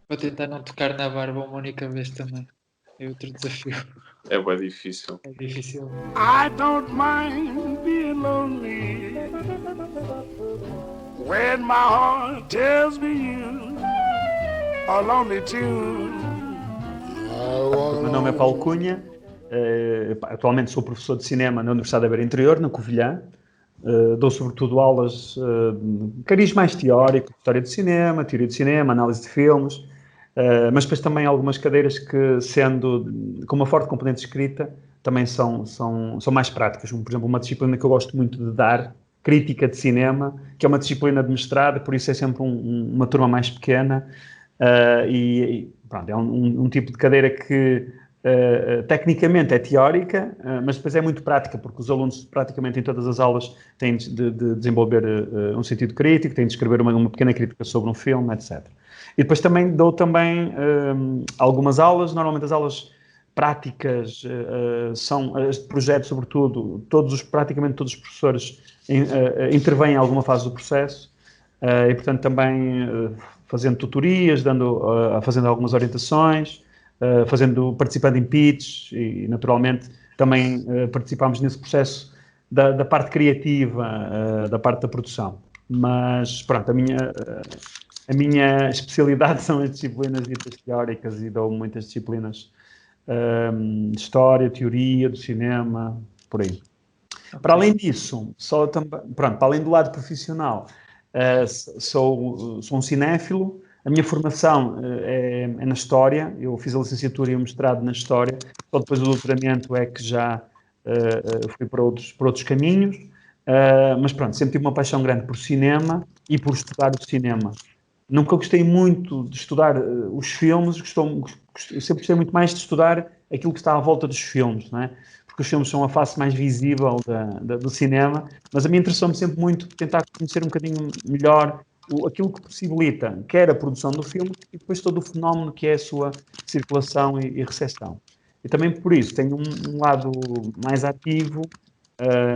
Vou tentar não tocar na barba uma única vez também. É outro desafio. É bem difícil. É difícil. I don't mind being lonely when my heart tells me you are lonely too. O meu nome é Paulo Cunha, atualmente sou professor de cinema na Universidade da Beira Interior, na Covilhã. Dou sobretudo aulas de cariz mais teórico, história de cinema, teoria de cinema, análise de filmes, mas depois também algumas cadeiras que, sendo com uma forte componente de escrita, também são mais práticas. Por exemplo, uma disciplina que eu gosto muito de dar, crítica de cinema, que é uma disciplina de mestrado, por isso é sempre uma turma mais pequena, e pronto, é um tipo de cadeira que tecnicamente é teórica, mas depois é muito prática, porque os alunos praticamente em todas as aulas têm de desenvolver um sentido crítico, têm de escrever uma pequena crítica sobre um filme, etc. E depois também dou algumas aulas, normalmente as aulas práticas são as de projeto, sobretudo, praticamente todos os professores intervêm em alguma fase do processo, e portanto também fazendo tutorias, fazendo algumas orientações, participando em pitches e naturalmente também participamos nesse processo da parte criativa, da parte da produção. Mas pronto, a minha especialidade são as disciplinas ditas teóricas e dou muitas disciplinas de história, teoria, do cinema, por aí. Okay. Para além disso, para além do lado profissional, sou um cinéfilo. A minha formação é na História. Eu fiz a licenciatura e o mestrado na História. Só depois do doutoramento é que já fui para outros caminhos. Mas pronto, sempre tive uma paixão grande por cinema e por estudar o cinema. Nunca gostei muito de estudar os filmes, eu sempre gostei muito mais de estudar aquilo que está à volta dos filmes, não é? Porque os filmes são a face mais visível do cinema, mas a mim interessou-me sempre muito tentar conhecer um bocadinho melhor aquilo que possibilita, quer a produção do filme e depois todo o fenómeno que é a sua circulação e recepção. E também por isso tenho um lado mais ativo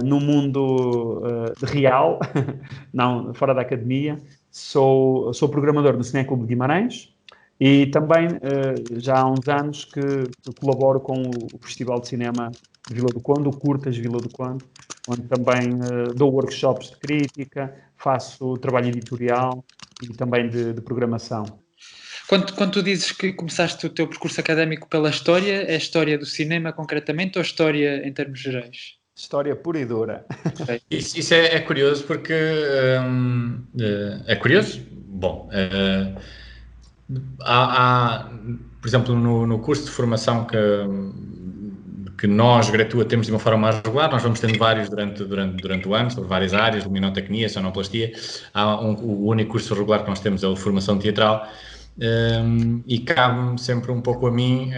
no mundo real, não fora da academia. Sou programador do Cineclube de Guimarães e também já há uns anos que colaboro com o Festival de Cinema de Vila do Conde, o Curtas Vila do Conde, onde também dou workshops de crítica, faço trabalho editorial e também de programação. Quando tu dizes que começaste o teu percurso académico pela história, é a história do cinema concretamente ou história em termos gerais? História pura e dura. Isso é curioso porque... é curioso? Bom, por exemplo, no curso de formação que nós, Gratua, temos de uma forma mais regular, nós vamos tendo vários durante o ano, sobre várias áreas, luminotecnia, sonoplastia. O único curso regular que nós temos é o de formação teatral. E cabe-me sempre um pouco a mim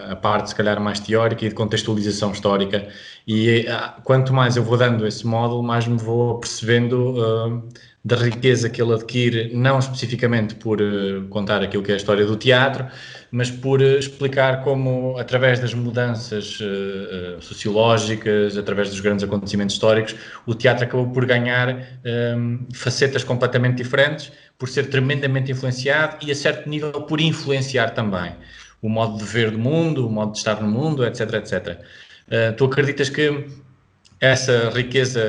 a parte, se calhar, mais teórica e de contextualização histórica, e quanto mais eu vou dando esse módulo, mais me vou percebendo da riqueza que ele adquire, não especificamente por contar aquilo que é a história do teatro, mas por explicar como, através das mudanças sociológicas, através dos grandes acontecimentos históricos, o teatro acabou por ganhar facetas completamente diferentes, por ser tremendamente influenciado e, a certo nível, por influenciar também o modo de ver do mundo, o modo de estar no mundo, etc, etc. Tu acreditas que essa riqueza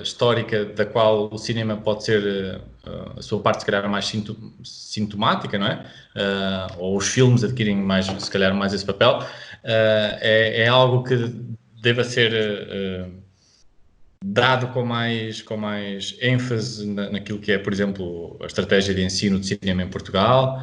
histórica da qual o cinema pode ser a sua parte, se calhar, mais sintomática, não é? Ou os filmes adquirem mais, se calhar, mais esse papel, é algo que deva ser dado com mais ênfase naquilo que é, por exemplo, a estratégia de ensino de cinema em Portugal.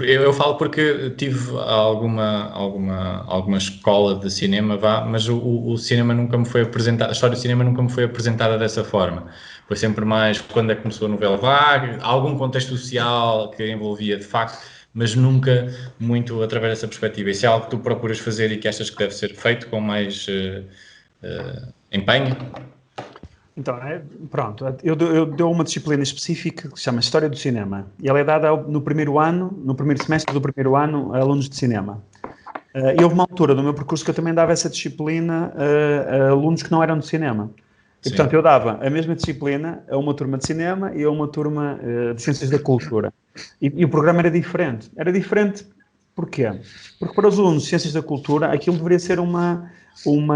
Eu falo porque tive alguma escola de cinema, mas o cinema nunca me foi apresentado, a história do cinema nunca me foi apresentada dessa forma. Foi sempre mais quando é que começou a novela vaga, algum contexto social que envolvia de facto, mas nunca muito através dessa perspectiva. Isso é algo que tu procuras fazer e que achas que deve ser feito com mais empenho? Então, pronto, eu dou uma disciplina específica que se chama História do Cinema, e ela é dada no primeiro semestre do primeiro ano, a alunos de cinema. E houve uma altura do meu percurso que eu também dava essa disciplina a alunos que não eram de cinema. E, portanto, eu dava a mesma disciplina a uma turma de cinema e a uma turma de ciências da cultura. E o programa era diferente. Era diferente porquê? Porque para os alunos de ciências da cultura aquilo deveria ser uma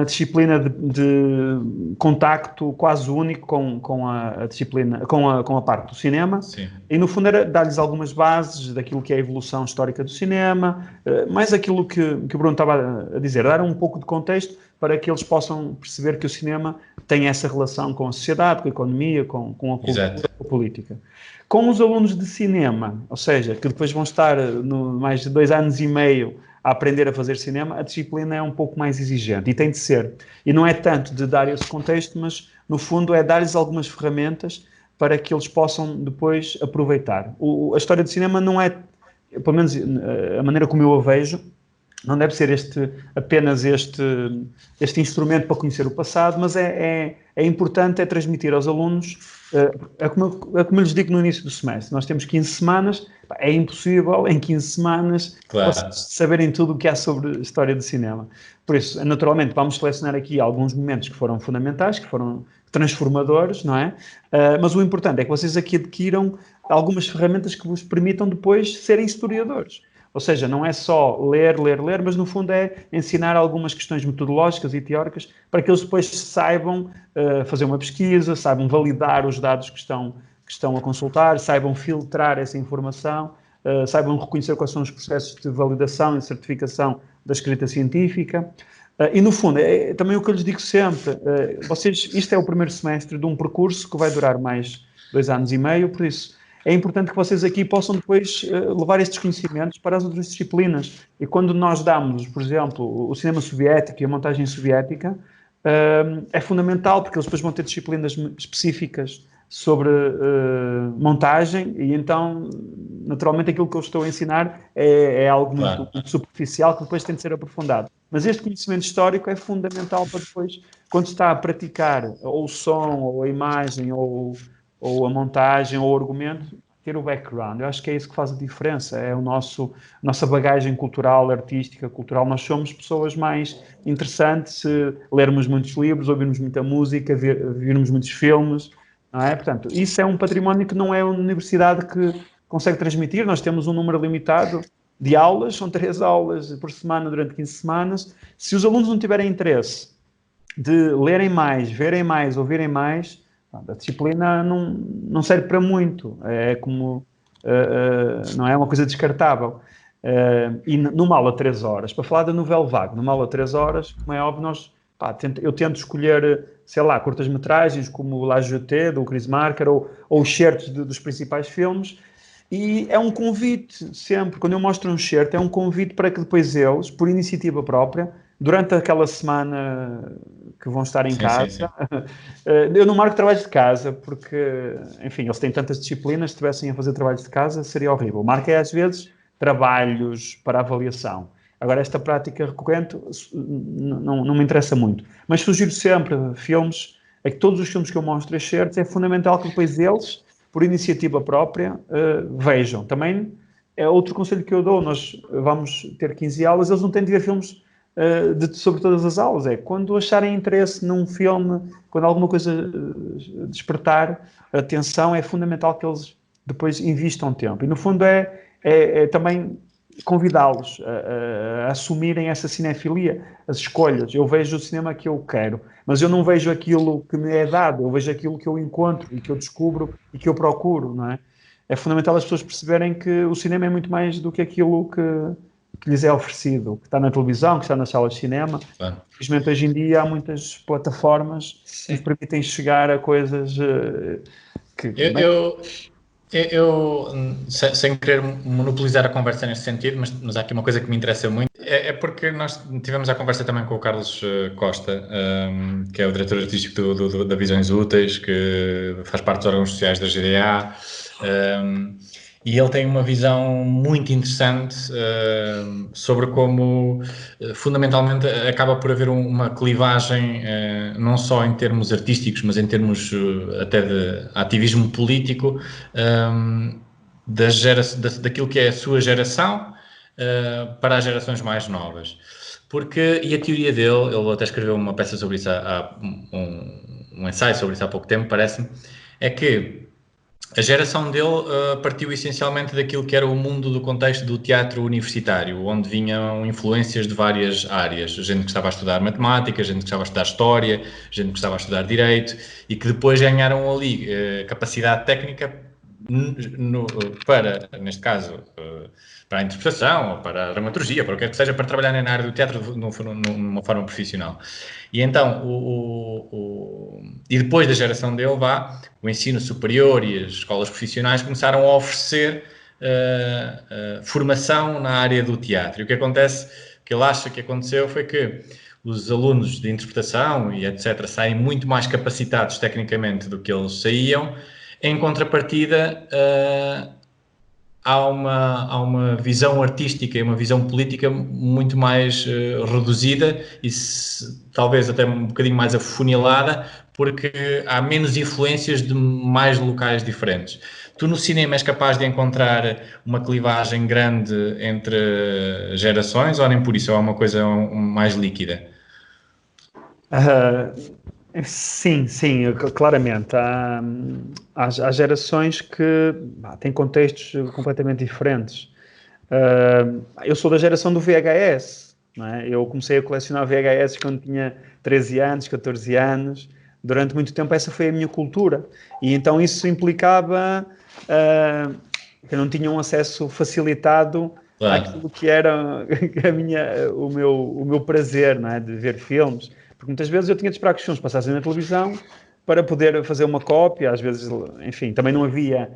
disciplina de contacto quase único com a disciplina, com a parte do cinema. Sim. E no fundo era dar-lhes algumas bases daquilo que é a evolução histórica do cinema, mais aquilo que o Bruno estava a dizer, dar um pouco de contexto para que eles possam perceber que o cinema tem essa relação com a sociedade, com a economia, com a cultura, com a política. Com os alunos de cinema, ou seja, que depois vão estar mais de 2 anos e meio a aprender a fazer cinema, a disciplina é um pouco mais exigente e tem de ser. E não é tanto de dar esse contexto, mas no fundo é dar-lhes algumas ferramentas para que eles possam depois aproveitar. A história do cinema não é, pelo menos a maneira como eu a vejo, não deve ser apenas este instrumento para conhecer o passado, mas é importante transmitir aos alunos, como eu lhes digo no início do semestre, nós temos 15 semanas, é impossível em 15 semanas vocês saberem tudo o que há sobre a história do cinema. Por isso, naturalmente, vamos selecionar aqui alguns momentos que foram fundamentais, que foram transformadores, não é? Mas o importante é que vocês aqui adquiram algumas ferramentas que vos permitam depois serem historiadores. Ou seja, não é só ler, mas no fundo é ensinar algumas questões metodológicas e teóricas para que eles depois saibam fazer uma pesquisa, saibam validar os dados que estão a consultar, saibam filtrar essa informação, saibam reconhecer quais são os processos de validação e certificação da escrita científica. E no fundo, é também o que eu lhes digo sempre, isto é o primeiro semestre de um percurso que vai durar mais 2 anos e meio, por isso é importante que vocês aqui possam depois levar estes conhecimentos para as outras disciplinas. E quando nós damos, por exemplo, o cinema soviético e a montagem soviética, é fundamental, porque eles depois vão ter disciplinas específicas sobre montagem e então, naturalmente, aquilo que eu estou a ensinar é algo muito superficial que depois tem de ser aprofundado. Mas este conhecimento histórico é fundamental para depois, quando se está a praticar ou o som, ou a imagem, ou a montagem, ou o argumento, ter o background. Eu acho que é isso que faz a diferença, é a nossa bagagem cultural, artística, cultural. Nós somos pessoas mais interessantes se lermos muitos livros, ouvirmos muita música, virmos muitos filmes, não é? Portanto, isso é um património que não é a universidade que consegue transmitir. Nós temos um número limitado de aulas, são 3 aulas por semana durante 15 semanas. Se os alunos não tiverem interesse de lerem mais, verem mais, ouvirem mais, a disciplina não serve para muito, é como, não é uma coisa descartável. E numa aula de 3 horas, para falar da novela vague, numa aula de 3 horas, como é óbvio, eu tento escolher, sei lá, curtas-metragens como o La Jetée, do Chris Marker, ou excertos dos principais filmes, e é um convite sempre, quando eu mostro um excerto, é um convite para que depois eles, por iniciativa própria, durante aquela semana que vão estar em casa. Sim. Eu não marco trabalhos de casa, porque, enfim, eles têm tantas disciplinas, se estivessem a fazer trabalhos de casa, seria horrível. Marco às vezes, trabalhos para avaliação. Agora, esta prática recorrente não me interessa muito. Mas sugiro sempre filmes, é que todos os filmes que eu mostro excertos, é fundamental que depois eles, por iniciativa própria, vejam. Também é outro conselho que eu dou, nós vamos ter 15 aulas, eles não têm de ver filmes sobre todas as aulas, quando acharem interesse num filme, quando alguma coisa despertar atenção, é fundamental que eles depois invistam tempo. E no fundo é também convidá-los a assumirem essa cinefilia, as escolhas. Eu vejo o cinema que eu quero, mas eu não vejo aquilo que me é dado, eu vejo aquilo que eu encontro e que eu descubro e que eu procuro, não é? É fundamental as pessoas perceberem que o cinema é muito mais do que aquilo que lhes é oferecido, que está na televisão, que está nas salas de cinema. Infelizmente, hoje em dia, há muitas plataformas que permitem chegar a coisas que... Eu sem querer monopolizar a conversa neste sentido, mas há aqui uma coisa que me interessa muito, é porque nós tivemos a conversa também com o Carlos Costa, que é o diretor artístico da Visões Úteis, que faz parte dos órgãos sociais da GDA, e ele tem uma visão muito interessante sobre como, fundamentalmente, acaba por haver uma clivagem, não só em termos artísticos, mas em termos até de ativismo político, daquilo que é a sua geração para as gerações mais novas. E a teoria dele, ele até escreveu uma peça sobre isso há um ensaio sobre isso há pouco tempo, parece-me, é que a geração dele partiu essencialmente daquilo que era o mundo do contexto do teatro universitário, onde vinham influências de várias áreas. Gente que estava a estudar matemática, gente que estava a estudar história, gente que estava a estudar direito, e que depois ganharam ali capacidade técnica para, neste caso, para a interpretação, ou para a dramaturgia, para o que quer que seja, para trabalhar na área do teatro numa forma profissional. E então, e depois da geração dele, o ensino superior e as escolas profissionais começaram a oferecer formação na área do teatro. E o que acontece, o que ele acha que aconteceu foi que os alunos de interpretação e etc. saem muito mais capacitados tecnicamente do que eles saíam. Em contrapartida, há uma visão artística e uma visão política muito mais reduzida e talvez até um bocadinho mais afunilada, porque há menos influências de mais locais diferentes. Tu no cinema és capaz de encontrar uma clivagem grande entre gerações ou nem por isso? Ou é uma coisa mais líquida? Sim, claramente. Há gerações que têm contextos completamente diferentes. Eu sou da geração do VHS, não é? Eu comecei a colecionar VHS quando tinha 13 anos, 14 anos. Durante muito tempo essa foi a minha cultura. E então isso implicava que eu não tinha um acesso facilitado àquilo que era o meu prazer, não é? De ver filmes. Porque muitas vezes eu tinha de esperar que os filmes passassem na televisão para poder fazer uma cópia, às vezes, enfim, também não havia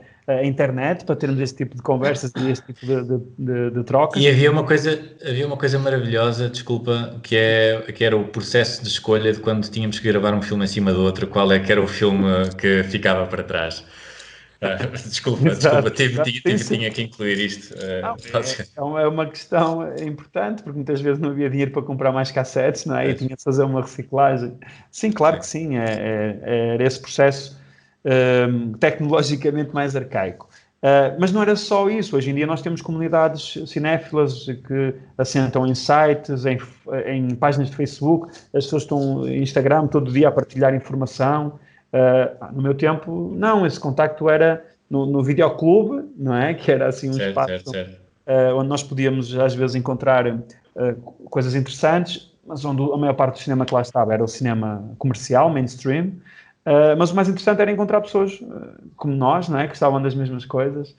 internet para termos esse tipo de conversas e esse tipo de trocas. E havia uma coisa maravilhosa, desculpa, que era o processo de escolha de quando tínhamos que gravar um filme em cima do outro, qual é que era o filme que ficava para trás. Desculpa, tinha que incluir isto. É uma questão importante, porque muitas vezes não havia dinheiro para comprar mais cassetes, não é? E tinha de fazer uma reciclagem. Sim, claro que sim, era esse processo tecnologicamente mais arcaico. Mas não era só isso. Hoje em dia nós temos comunidades cinéfilas que assentam em sites, em páginas de Facebook, as pessoas estão no Instagram todo dia a partilhar informação. No meu tempo, não, esse contacto era no videoclube, não é? Que era assim um espaço onde nós podíamos às vezes encontrar coisas interessantes, mas onde a maior parte do cinema que lá estava era o cinema comercial, mainstream, mas o mais interessante era encontrar pessoas como nós, não é? Que estavam das mesmas coisas.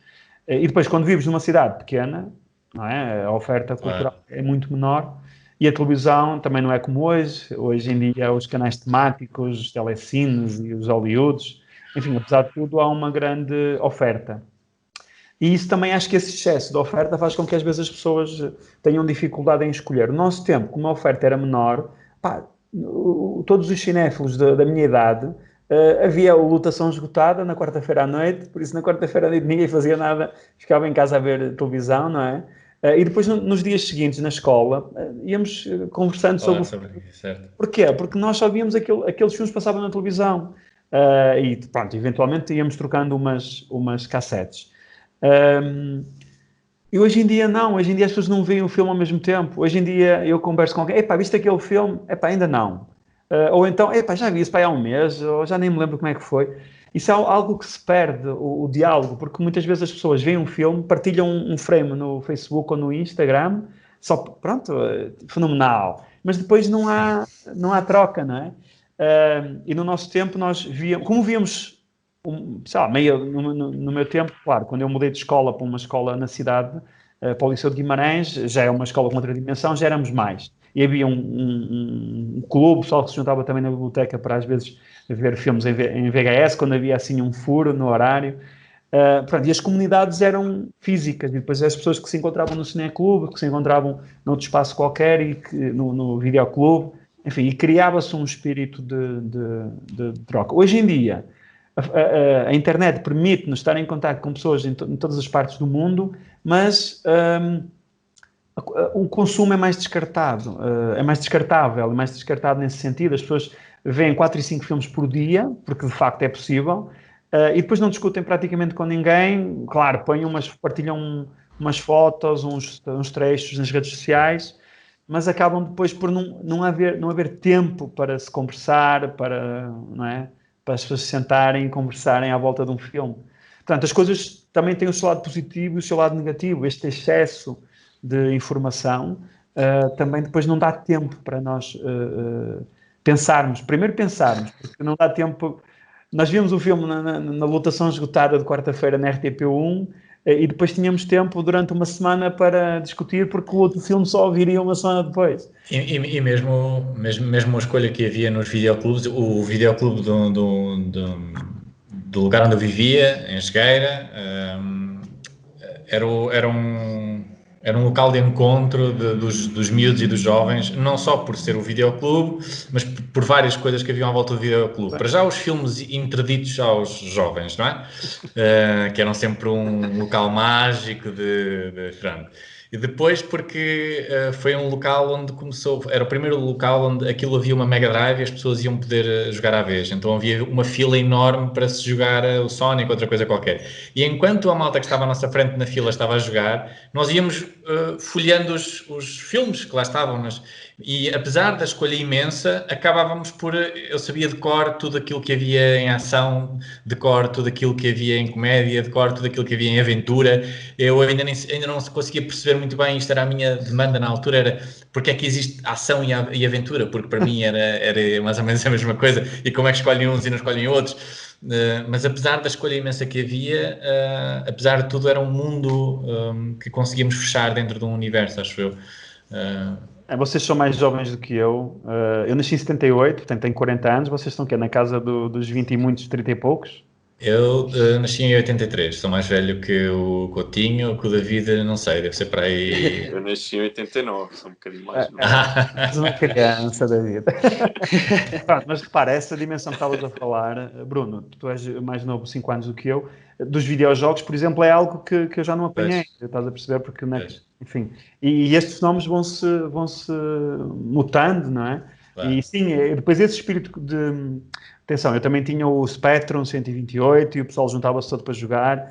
E depois, quando vives numa cidade pequena, não é? A oferta cultural é muito menor. E a televisão também não é como hoje. Hoje em dia, os canais temáticos, os telecines e os Hollywoods, enfim, apesar de tudo, há uma grande oferta. E isso também, acho que esse excesso de oferta faz com que às vezes as pessoas tenham dificuldade em escolher. No nosso tempo, como a oferta era menor, todos os cinéfilos da minha idade, havia a lotação esgotada na quarta-feira à noite, por isso na quarta-feira à noite ninguém fazia nada, ficava em casa a ver televisão, não é? E depois, nos dias seguintes, na escola, íamos conversando sobre isso. Porquê? Porque nós só víamos aqueles filmes que passavam na televisão. E, pronto, eventualmente íamos trocando umas cassetes. E hoje em dia, não. Hoje em dia as pessoas não veem o filme ao mesmo tempo. Hoje em dia eu converso com alguém. Viste aquele filme? Ainda não. Ou então, já vi isso há um mês, ou já nem me lembro como é que foi. Isso é algo que se perde, o diálogo, porque muitas vezes as pessoas veem um filme, partilham um frame no Facebook ou no Instagram, só, pronto, fenomenal. Mas depois não há troca, não é? E no nosso tempo nós víamos, como víamos, no meu tempo, claro, quando eu mudei de escola para uma escola na cidade, para o Liceu de Guimarães, já é uma escola com outra dimensão, já éramos mais. E havia um clube, o pessoal que se juntava também na biblioteca para às vezes ver filmes em VHS, quando havia assim um furo no horário. E as comunidades eram físicas, e depois as pessoas que se encontravam no cineclube, que se encontravam noutro espaço qualquer, e no videoclube, enfim, e criava-se um espírito de troca. Hoje em dia, a internet permite-nos estar em contato com pessoas em todas as partes do mundo, mas o consumo é mais descartado, é mais descartado nesse sentido. As pessoas veem 4 e 5 filmes por dia, porque de facto é possível, e depois não discutem praticamente com ninguém. Claro, partilham umas fotos, uns trechos nas redes sociais, mas acabam depois por não haver tempo para se conversar, não é? Para as pessoas se sentarem e conversarem à volta de um filme. Portanto, as coisas também têm o seu lado positivo e o seu lado negativo. Este excesso de informação também depois não dá tempo para nós pensarmos. Primeiro pensarmos, porque não dá tempo... Nós vimos o filme na lotação esgotada de quarta-feira na RTP1 e depois tínhamos tempo durante uma semana para discutir, porque o outro filme só viria uma semana depois. E mesmo a escolha que havia nos videoclubes, o videoclube do lugar onde eu vivia, em Chegueira, era um local de encontro dos miúdos e dos jovens, não só por ser o videoclube, mas por várias coisas que haviam à volta do videoclube. Para já os filmes interditos aos jovens, não é? Que eram sempre um local mágico de Fernando. E depois porque foi um local onde começou, era o primeiro local onde aquilo havia uma Mega Drive e as pessoas iam poder jogar à vez. Então havia uma fila enorme para se jogar o Sonic ou outra coisa qualquer. E enquanto a malta que estava à nossa frente na fila estava a jogar, nós íamos folheando os filmes que lá estavam. E apesar da escolha imensa, acabávamos por... Eu sabia de cor tudo aquilo que havia em ação, de cor tudo aquilo que havia em comédia, de cor tudo aquilo que havia em aventura. Eu ainda não conseguia perceber muito bem, isto era a minha demanda na altura, era porque é que existe ação e aventura, porque para mim era mais ou menos a mesma coisa, e como é que escolhem uns e não escolhem outros. Mas apesar da escolha imensa que havia, apesar de tudo, era um mundo que conseguíamos fechar dentro de um universo, acho eu. Vocês são mais jovens do que eu. Eu nasci em 78, portanto tenho 40 anos. Vocês estão na casa dos 20 e muitos, 30 e poucos? Eu nasci em 83, sou mais velho que o Coutinho, que o David, não sei, deve ser para aí... Eu nasci em 89, sou um bocadinho mais novo. És uma criança, David. Pronto, mas repara, essa dimensão que estavas a falar, Bruno, tu és mais novo, 5 anos do que eu, dos videojogos, por exemplo, é algo que eu já não apanhei, estás a perceber, porque, enfim, e estes fenómenos vão-se mutando, não é? Claro. E sim, depois esse espírito de... Atenção, eu também tinha o Spectrum 128 e o pessoal juntava-se todo para jogar,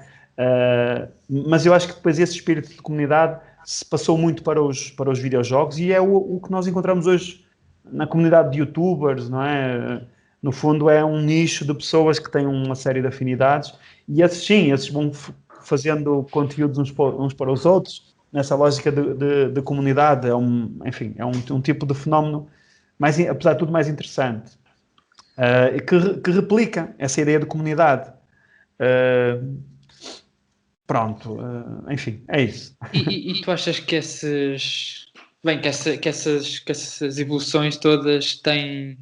mas eu acho que depois esse espírito de comunidade se passou muito para os videojogos e é o que nós encontramos hoje na comunidade de youtubers, não é? No fundo é um nicho de pessoas que têm uma série de afinidades e esses vão fazendo conteúdos uns para os outros, nessa lógica de comunidade, enfim, é um tipo de fenómeno, apesar de tudo, mais interessante. Que replica essa ideia de comunidade. Enfim, é isso. E tu achas que essas evoluções todas têm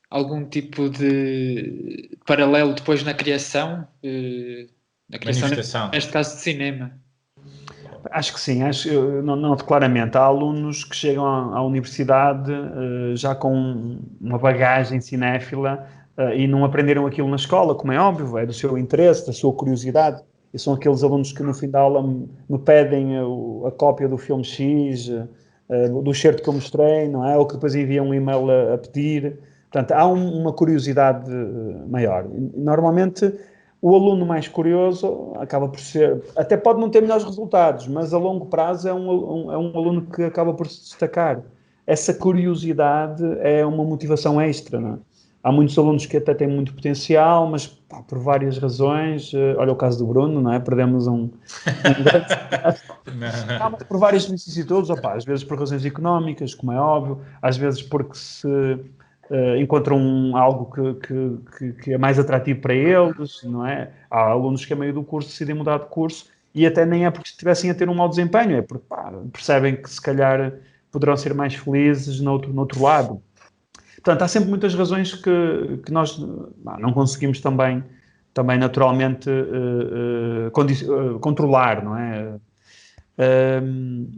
algum tipo de paralelo depois na criação? Manifestação. Neste caso de cinema? Acho que sim, eu noto claramente. Há alunos que chegam à universidade já com uma bagagem cinéfila e não aprenderam aquilo na escola, como é óbvio, é do seu interesse, da sua curiosidade. E são aqueles alunos que no fim da aula me pedem a cópia do filme X, do certo que eu mostrei, não é? Ou que depois enviam um e-mail a pedir. Portanto, há uma curiosidade maior. Normalmente... O aluno mais curioso acaba por ser... Até pode não ter melhores resultados, mas a longo prazo é um aluno que acaba por se destacar. Essa curiosidade é uma motivação extra, não é? Há muitos alunos que até têm muito potencial, mas por várias razões... olha o caso do Bruno, não é? Perdemos um grande... Por várias vicissitudes, às vezes por razões económicas, como é óbvio, às vezes porque se... encontram algo que é mais atrativo para eles, não é? Há alunos que a meio do curso decidem mudar de curso e até nem é porque estivessem a ter um mau desempenho, é porque percebem que se calhar poderão ser mais felizes no outro lado. Portanto, há sempre muitas razões que nós não conseguimos também naturalmente controlar, não é?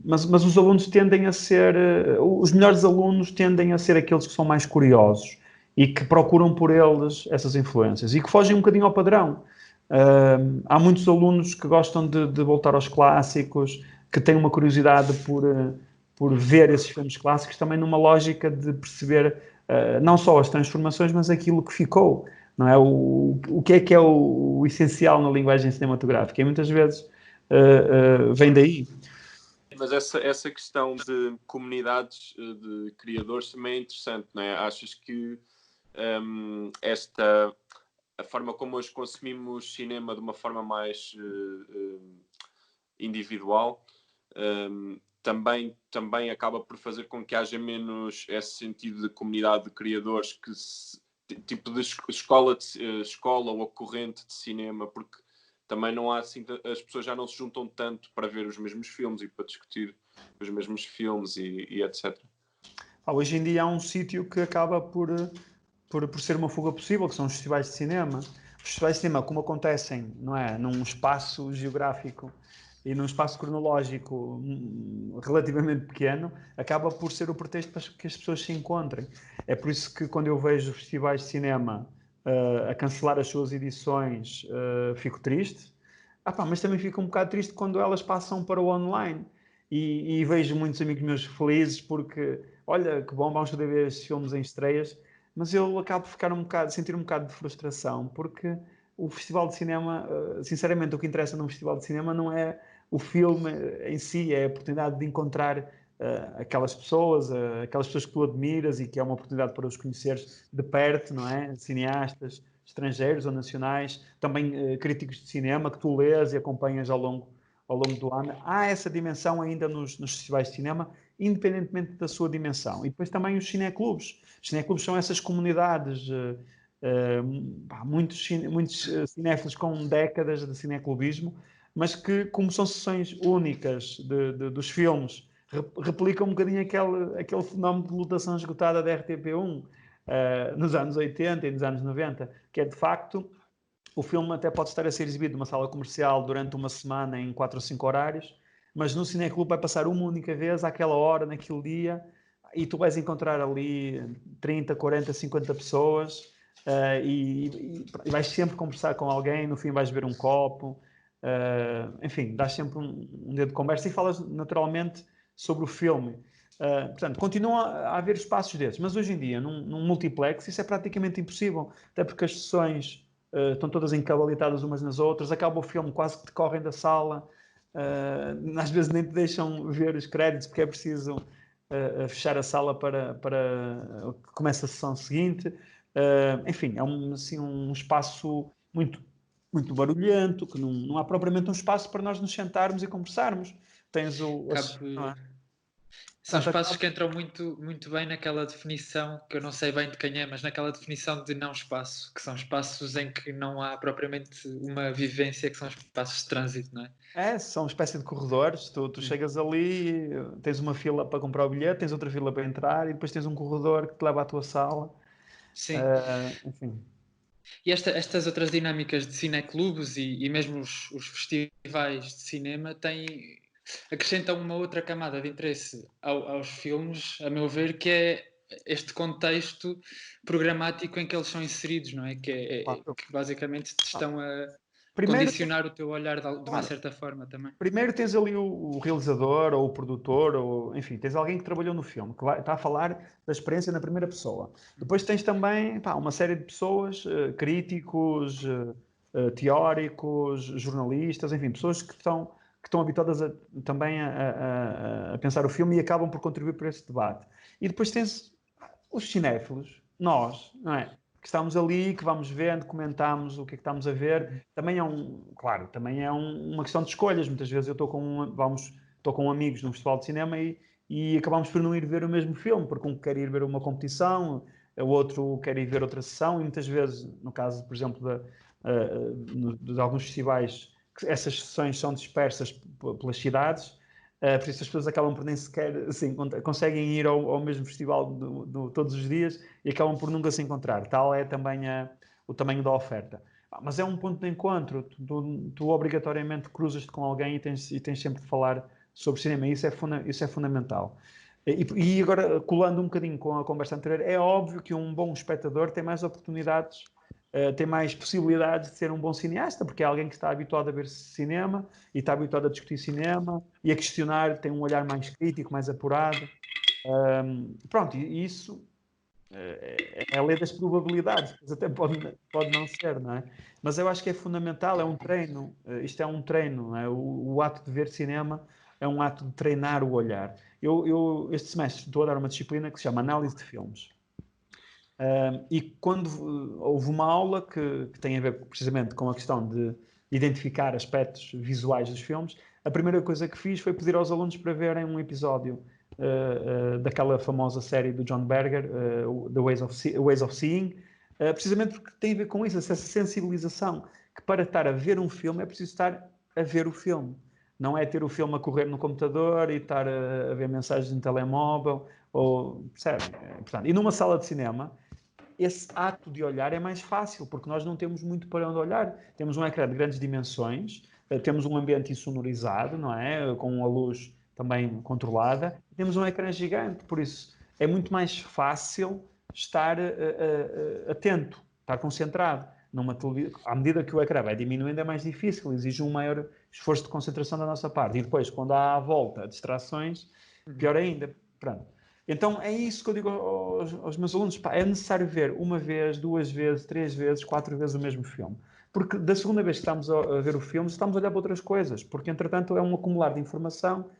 Mas os alunos tendem a ser... os melhores alunos tendem a ser aqueles que são mais curiosos e que procuram por eles essas influências e que fogem um bocadinho ao padrão. Há muitos alunos que gostam de voltar aos clássicos, que têm uma curiosidade por ver esses filmes clássicos, também numa lógica de perceber não só as transformações, mas aquilo que ficou, não é? O que é o essencial na linguagem cinematográfica. E muitas vezes... vem daí. Mas essa questão de comunidades de criadores também é interessante, não é? Achas que a forma como hoje consumimos cinema de uma forma mais individual também acaba por fazer com que haja menos esse sentido de comunidade de criadores, tipo de escola ou corrente de cinema, porque também não há assim, as pessoas já não se juntam tanto para ver os mesmos filmes e para discutir os mesmos filmes e etc. Hoje em dia há um sítio que acaba por ser uma fuga possível, que são os festivais de cinema. Os festivais de cinema, como acontecem, não é, num espaço geográfico e num espaço cronológico relativamente pequeno, acaba por ser o pretexto para que as pessoas se encontrem. É por isso que quando eu vejo festivais de cinema a cancelar as suas edições, fico triste. Mas também fico um bocado triste quando elas passam para o online. E vejo muitos amigos meus felizes porque, olha, que bom, vamos poder ver estes filmes em estreias, mas eu acabo por sentir um bocado de frustração, porque o festival de cinema, sinceramente, o que interessa num festival de cinema não é o filme em si, é a oportunidade de encontrar aquelas pessoas que tu admiras e que é uma oportunidade para os conheceres de perto, não é? Cineastas estrangeiros ou nacionais, também críticos de cinema que tu lês e acompanhas ao longo do ano. Há essa dimensão ainda nos festivais de cinema, independentemente da sua dimensão. E depois também os cineclubes. Os cineclubes são essas comunidades, muitos cinéfilos com décadas de cineclubismo, mas que, como são sessões únicas dos filmes, replicam um bocadinho aquele fenómeno de lotação esgotada da RTP1 nos anos 80 e nos anos 90, que é, de facto, o filme até pode estar a ser exibido numa sala comercial durante uma semana em 4 ou 5 horários, mas no cineclube vai passar uma única vez, àquela hora, naquele dia, e tu vais encontrar ali 30, 40, 50 pessoas e vais sempre conversar com alguém, no fim vais beber um copo, enfim, dás sempre um dedo de conversa e falas naturalmente sobre o filme. Portanto, continuam a haver espaços desses, mas hoje em dia, num multiplex, isso é praticamente impossível, até porque as sessões estão todas encavalitadas umas nas outras, acaba o filme, quase que te correm da sala, às vezes nem te deixam ver os créditos porque é preciso fechar a sala para que comece a sessão seguinte. Enfim, é um espaço muito, muito barulhento, que não há propriamente um espaço para nós nos sentarmos e conversarmos. Tens São espaços que entram muito, muito bem naquela definição, que eu não sei bem de quem é, mas naquela definição de não espaço, que são espaços em que não há propriamente uma vivência, que são espaços de trânsito, não é? São uma espécie de corredores. Tu chegas ali, tens uma fila para comprar o bilhete, tens outra fila para entrar e depois tens um corredor que te leva à tua sala. Sim. Enfim. E estas outras dinâmicas de cineclubes e mesmo os festivais de cinema acrescentam uma outra camada de interesse aos filmes, a meu ver, que é este contexto programático em que eles são inseridos, não é? Que basicamente te estão a condicionar o teu olhar de uma certa forma também. Primeiro tens ali o realizador ou o produtor, ou enfim, tens alguém que trabalhou no filme, que está a falar da experiência na primeira pessoa. Depois tens também uma série de pessoas, críticos, teóricos, jornalistas, enfim, pessoas que estão habituadas também a pensar o filme e acabam por contribuir para esse debate. E depois tens os cinéfilos, nós, não é? Que estamos ali, que vamos vendo, comentamos o que é que estamos a ver. Também é uma questão de escolhas. Muitas vezes eu estou com amigos num festival de cinema e acabamos por não ir ver o mesmo filme, porque um quer ir ver uma competição, o outro quer ir ver outra sessão, e muitas vezes, no caso, por exemplo, de alguns festivais, essas sessões são dispersas pelas cidades, por isso as pessoas acabam por nem sequer assim, conseguem ir ao mesmo festival todos os dias e acabam por nunca se encontrar. Tal é também o tamanho da oferta. Mas é um ponto de encontro. Tu obrigatoriamente cruzas-te com alguém e tens sempre de falar sobre cinema. Isso é fundamental. E agora, colando um bocadinho com a conversa anterior, é óbvio que um bom espectador tem mais oportunidades, tem mais possibilidades de ser um bom cineasta, porque é alguém que está habituado a ver cinema e está habituado a discutir cinema e a questionar, tem um olhar mais crítico, mais apurado. Pronto, e isso é a lei das probabilidades, mas até pode não ser, não é? Mas eu acho que é fundamental, é um treino, isto é um treino, não é? O ato de ver cinema é um ato de treinar o olhar. Eu este semestre estou a dar uma disciplina que se chama Análise de Filmes. E quando houve uma aula que tem a ver precisamente com a questão de identificar aspectos visuais dos filmes, a primeira coisa que fiz foi pedir aos alunos para verem um episódio daquela famosa série do John Berger, The Ways of Seeing, precisamente porque tem a ver com isso, essa sensibilização, que para estar a ver um filme é preciso estar a ver o filme. Não é ter o filme a correr no computador e estar a ver mensagens no telemóvel, percebe? Portanto, e numa sala de cinema, esse ato de olhar é mais fácil, porque nós não temos muito para onde olhar. Temos um ecrã de grandes dimensões, temos um ambiente insonorizado, não é? Com a luz também controlada, temos um ecrã gigante, por isso é muito mais fácil estar atento, estar concentrado. À medida que o ecrã vai diminuindo, é mais difícil, exige um maior esforço de concentração da nossa parte. E depois, quando há à volta distrações, pior ainda. Pronto. Então é isso que eu digo aos meus alunos, pá, é necessário ver uma vez, 2 vezes, 3 vezes, 4 vezes o mesmo filme. Porque da segunda vez que estamos a ver o filme, estamos a olhar para outras coisas, porque entretanto é um acumular de informação.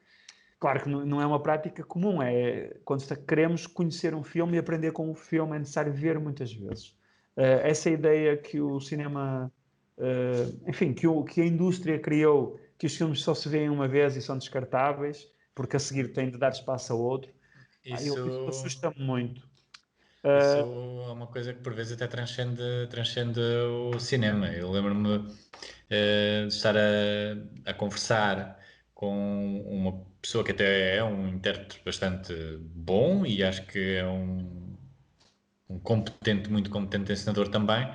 Claro que não é uma prática comum, quando queremos conhecer um filme e aprender com o filme, é necessário ver muitas vezes. Essa ideia que o cinema, enfim, que a indústria criou, que os filmes só se veem uma vez e são descartáveis, porque a seguir têm de dar espaço a outro, isso assusta-me muito. Isso é uma coisa que por vezes até transcende o cinema. Eu lembro-me de estar a conversar com uma pessoa que até é um intérprete bastante bom e acho que é um muito competente encenador também,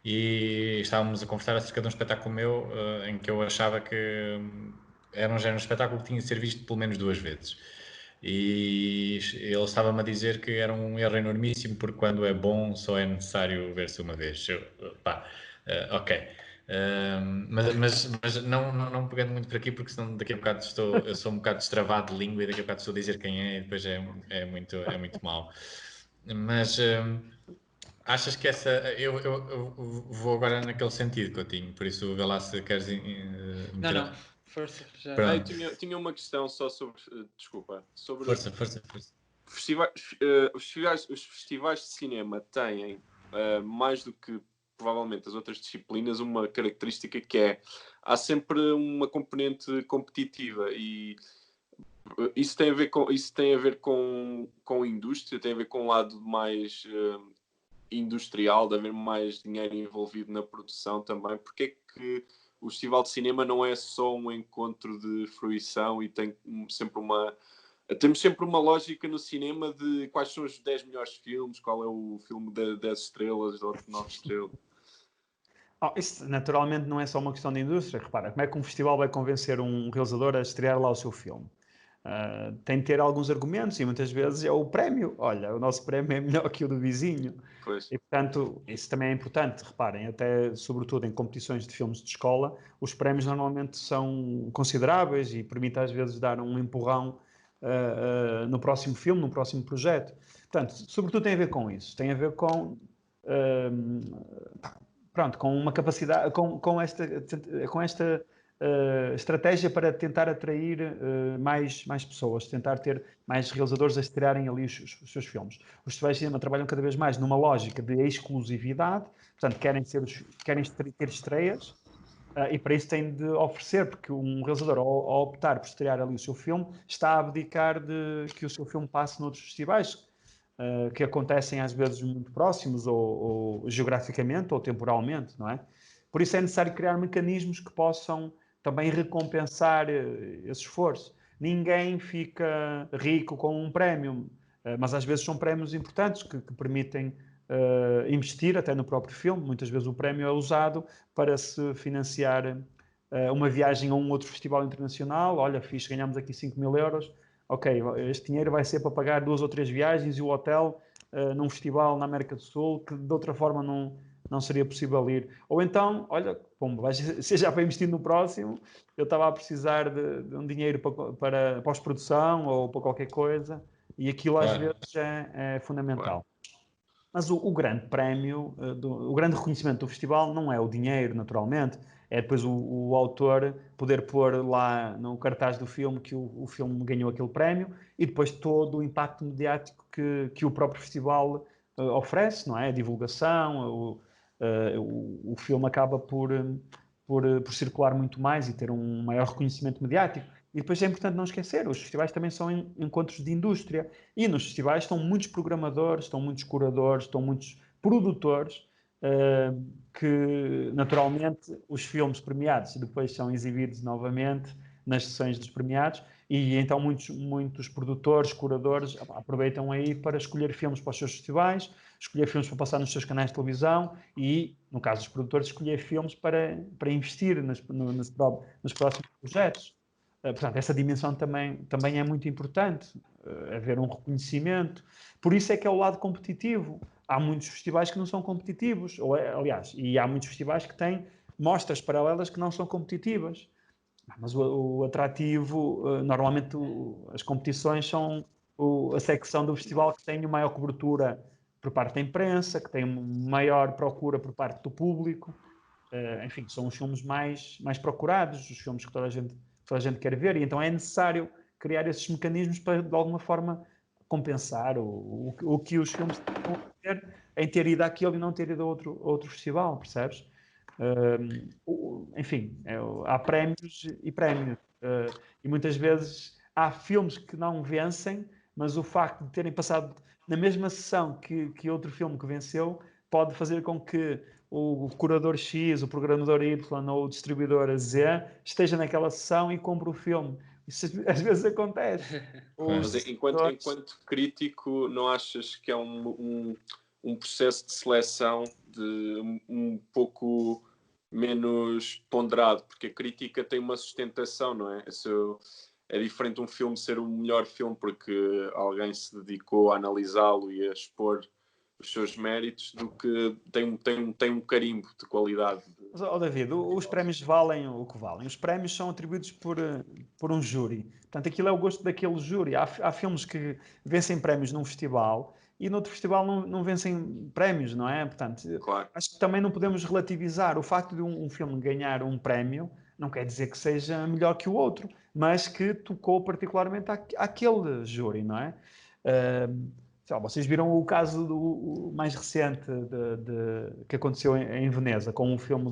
e estávamos a conversar acerca de um espetáculo meu em que eu achava que era um género de espetáculo que tinha de ser visto pelo menos 2 vezes. E ele estava-me a dizer que era um erro enormíssimo, porque quando é bom só é necessário ver-se uma vez. Ok. Mas não pegando muito por aqui, porque senão daqui a bocado eu sou um bocado destravado de língua e daqui a bocado estou a dizer quem é e depois é muito mau. Mas achas que essa... Eu vou agora naquele sentido, Coutinho, por isso vê lá se queres meter... Não, força, já. Eu tinha uma questão só sobre... desculpa. Sobre Força. Os festivais de cinema têm, mais do que provavelmente as outras disciplinas, uma característica que é... Há sempre uma componente competitiva e... Isso tem a ver com a indústria, tem a ver com um lado mais industrial, de haver mais dinheiro envolvido na produção também. Porque é que o Festival de Cinema não é só um encontro de fruição e temos sempre uma lógica no cinema de quais são os 10 melhores filmes, qual é o filme de 10 estrelas, ou de 9 estrelas? Isso naturalmente não é só uma questão de indústria. Repara, como é que um festival vai convencer um realizador a estrear lá o seu filme? Tem de ter alguns argumentos e muitas vezes é o prémio. Olha, o nosso prémio é melhor que o do vizinho. Pois. E, portanto, isso também é importante. Reparem, até sobretudo em competições de filmes de escola, os prémios normalmente são consideráveis e permitem às vezes dar um empurrão no próximo filme, no próximo projeto. Portanto, sobretudo tem a ver com isso. Tem a ver com... com uma capacidade, com esta estratégia para tentar atrair mais pessoas, tentar ter mais realizadores a estrearem ali os seus filmes. Os festivais de cinema trabalham cada vez mais numa lógica de exclusividade, portanto, querem ter estreias, e para isso têm de oferecer, porque um realizador, ao optar por estrear ali o seu filme, está a abdicar de que o seu filme passe noutros festivais, que acontecem às vezes muito próximos, ou geograficamente, ou temporalmente, não é? Por isso é necessário criar mecanismos que possam também recompensar esse esforço. Ninguém fica rico com um prémio, mas às vezes são prémios importantes que permitem investir até no próprio filme. Muitas vezes o prémio é usado para se financiar uma viagem a um outro festival internacional. Olha, ganhamos aqui 5.000 euros. Ok, este dinheiro vai ser para pagar 2 ou 3 viagens e o hotel num festival na América do Sul, que de outra forma não seria possível ir. Ou então, olha, pombo, vai ser já para investir no próximo, eu estava a precisar de um dinheiro para pós-produção ou para qualquer coisa, e aquilo às vezes é fundamental. Mas o grande prémio, o grande reconhecimento do festival não é o dinheiro, naturalmente, É depois o autor poder pôr lá no cartaz do filme que o filme ganhou aquele prémio e depois todo o impacto mediático que o próprio festival oferece, não é? A divulgação, o filme acaba por circular muito mais e ter um maior reconhecimento mediático. E depois é importante não esquecer, os festivais também são encontros de indústria. E nos festivais estão muitos programadores, estão muitos curadores, estão muitos produtores, que naturalmente os filmes premiados depois são exibidos novamente nas sessões dos premiados e então muitos produtores, curadores aproveitam aí para escolher filmes para os seus festivais, escolher filmes para passar nos seus canais de televisão e, no caso dos produtores, escolher filmes para investir nos próximos projetos. Portanto, essa dimensão também é muito importante, haver um reconhecimento. Por isso é que é o lado competitivo. Há muitos festivais que não são competitivos, aliás, e há muitos festivais que têm mostras paralelas que não são competitivas. Mas o atrativo, normalmente as competições são a secção do festival que tem maior cobertura por parte da imprensa, que tem maior procura por parte do público. Enfim, são os filmes mais procurados, os filmes que toda a gente quer ver, e então é necessário criar esses mecanismos para, de alguma forma, compensar o que os filmes estão a ter em ter ido àquele e não ter ido a outro festival, percebes? Enfim, há prémios e prémios. E muitas vezes há filmes que não vencem, mas o facto de terem passado na mesma sessão que outro filme que venceu pode fazer com que o curador X, o programador Y ou o distribuidor Z esteja naquela sessão e compre o filme. Isso às vezes acontece. Mas enquanto crítico, não achas que é um processo de seleção um pouco menos ponderado? Porque a crítica tem uma sustentação, não é? É diferente um filme ser o melhor filme porque alguém se dedicou a analisá-lo e a expor os seus méritos do que tem um carimbo de qualidade. Mas, David, os prémios valem o que valem. Os prémios são atribuídos por um júri. Portanto, aquilo é o gosto daquele júri. Há filmes que vencem prémios num festival e noutro festival não vencem prémios, não é? Portanto, claro. Acho que também não podemos relativizar. O facto de um filme ganhar um prémio não quer dizer que seja melhor que o outro, mas que tocou particularmente àquele júri, não é? Vocês viram o caso mais recente que aconteceu em Veneza, com um filme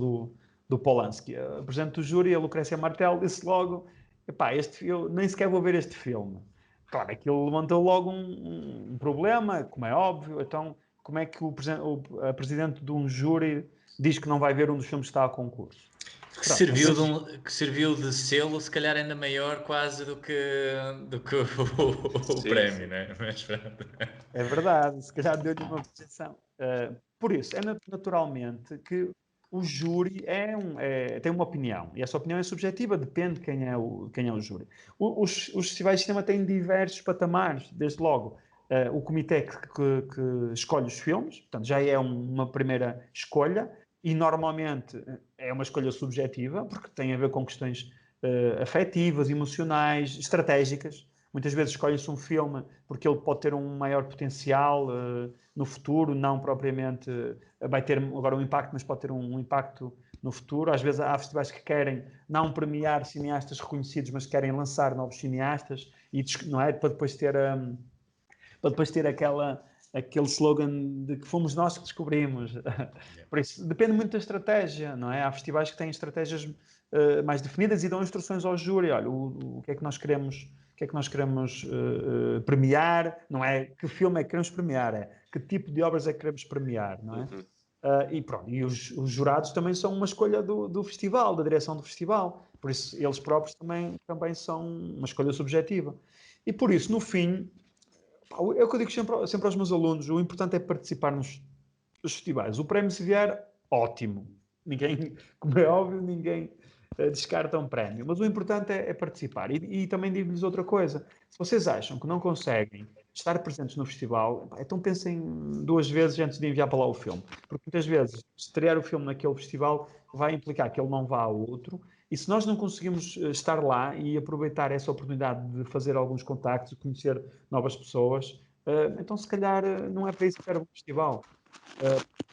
do Polanski. A presidente do júri, a Lucrécia Martel, disse logo: epá, eu nem sequer vou ver este filme. Claro, aquilo levantou logo um problema, como é óbvio. Então, como é que a presidente de um júri diz que não vai ver um dos filmes que está a concurso? Que serviu de selo, se calhar ainda maior quase do que o prémio, né? Mas, é verdade, se calhar deu-lhe uma projeção. Por isso, é naturalmente que o júri tem uma opinião, e essa opinião é subjetiva, depende de quem é o júri. Os festivais de cinema têm diversos patamares, desde logo. O comitê que escolhe os filmes, portanto, já é uma primeira escolha, e normalmente é uma escolha subjetiva, porque tem a ver com questões afetivas, emocionais, estratégicas. Muitas vezes escolhe-se um filme porque ele pode ter um maior potencial no futuro, não propriamente vai ter agora um impacto, mas pode ter um impacto no futuro. Às vezes há festivais que querem não premiar cineastas reconhecidos, mas querem lançar novos cineastas, e não é? Para depois ter aquele slogan de que fomos nós que descobrimos. Por isso, depende muito da estratégia, não é? Há festivais que têm estratégias mais definidas e dão instruções ao júri. Olha, o que é que nós queremos premiar, não é que filme é que queremos premiar, é que tipo de obras é que queremos premiar, não é? E pronto, e os jurados também são uma escolha do festival, da direção do festival, por isso eles próprios também são uma escolha subjetiva. E por isso, no fim, é o que eu digo sempre aos meus alunos, o importante é participar nos festivais. O prémio se vier, ótimo. Como é óbvio, ninguém descarta um prémio. Mas o importante é participar. E também digo-lhes outra coisa. Se vocês acham que não conseguem estar presentes no festival, então pensem duas vezes antes de enviar para lá o filme. Porque muitas vezes estrear o filme naquele festival vai implicar que ele não vá a outro. E se nós não conseguimos estar lá e aproveitar essa oportunidade de fazer alguns contactos, de conhecer novas pessoas, então se calhar não é para isso que serve o festival.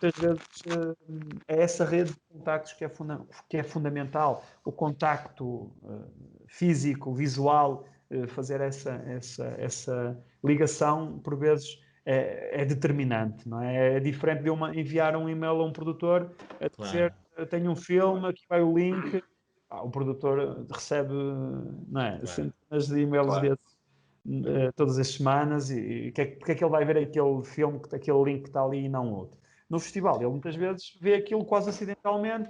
Muitas vezes é essa rede de contactos que é fundamental. O contacto físico, visual, fazer essa ligação, por vezes, é determinante, não é? É diferente de enviar um e-mail a um produtor a dizer, tenho um filme, aqui vai o link. O produtor recebe, não é, centenas de e-mails desses todas as semanas, e porque é que ele vai ver aquele filme, aquele link que está ali e não outro? No festival, ele muitas vezes vê aquilo quase acidentalmente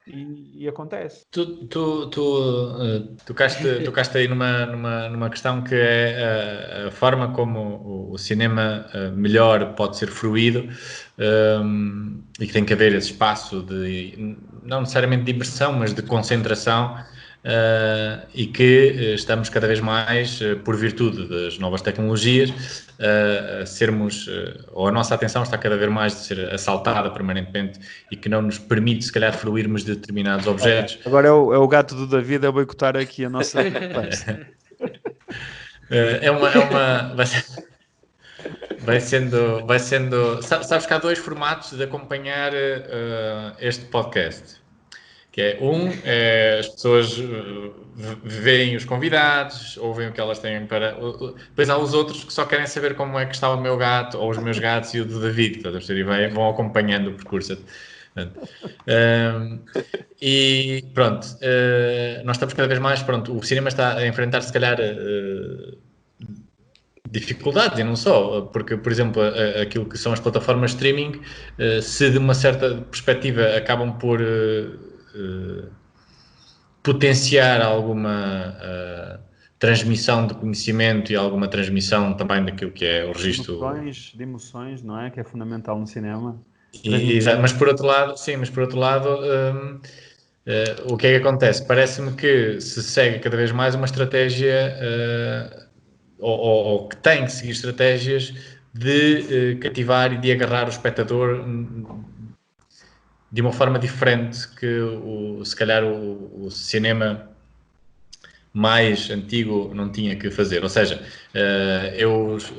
e acontece. Tu tocaste aí numa questão que é a forma como o cinema melhor pode ser fruído, e que tem que haver esse espaço de, não necessariamente de imersão, mas de concentração, e que estamos cada vez mais, por virtude das novas tecnologias, a sermos, ou a nossa atenção está cada vez mais de ser assaltada permanentemente e que não nos permite, se calhar, fruirmos de determinados objetos. Agora é o gato do David a boicotar aqui a nossa vai sendo. Sabes que há dois formatos de acompanhar este podcast. Que é as pessoas veem os convidados, ouvem o que elas têm para... Depois há os outros que só querem saber como é que está o meu gato, ou os meus gatos e o do David, e vão acompanhando o percurso. E pronto, nós estamos cada vez mais... Pronto, o cinema está a enfrentar, se calhar, dificuldades, e não só, porque, por exemplo, aquilo que são as plataformas de streaming, se de uma certa perspectiva acabam por... potenciar alguma transmissão de conhecimento e alguma transmissão também daquilo que é o registro de emoções, não é? Que é fundamental no cinema. Mas por outro lado, o que é que acontece? Parece-me que se segue cada vez mais uma estratégia ou que tem que seguir estratégias de cativar e de agarrar o espectador de uma forma diferente que, se calhar, o cinema mais antigo não tinha que fazer. Ou seja,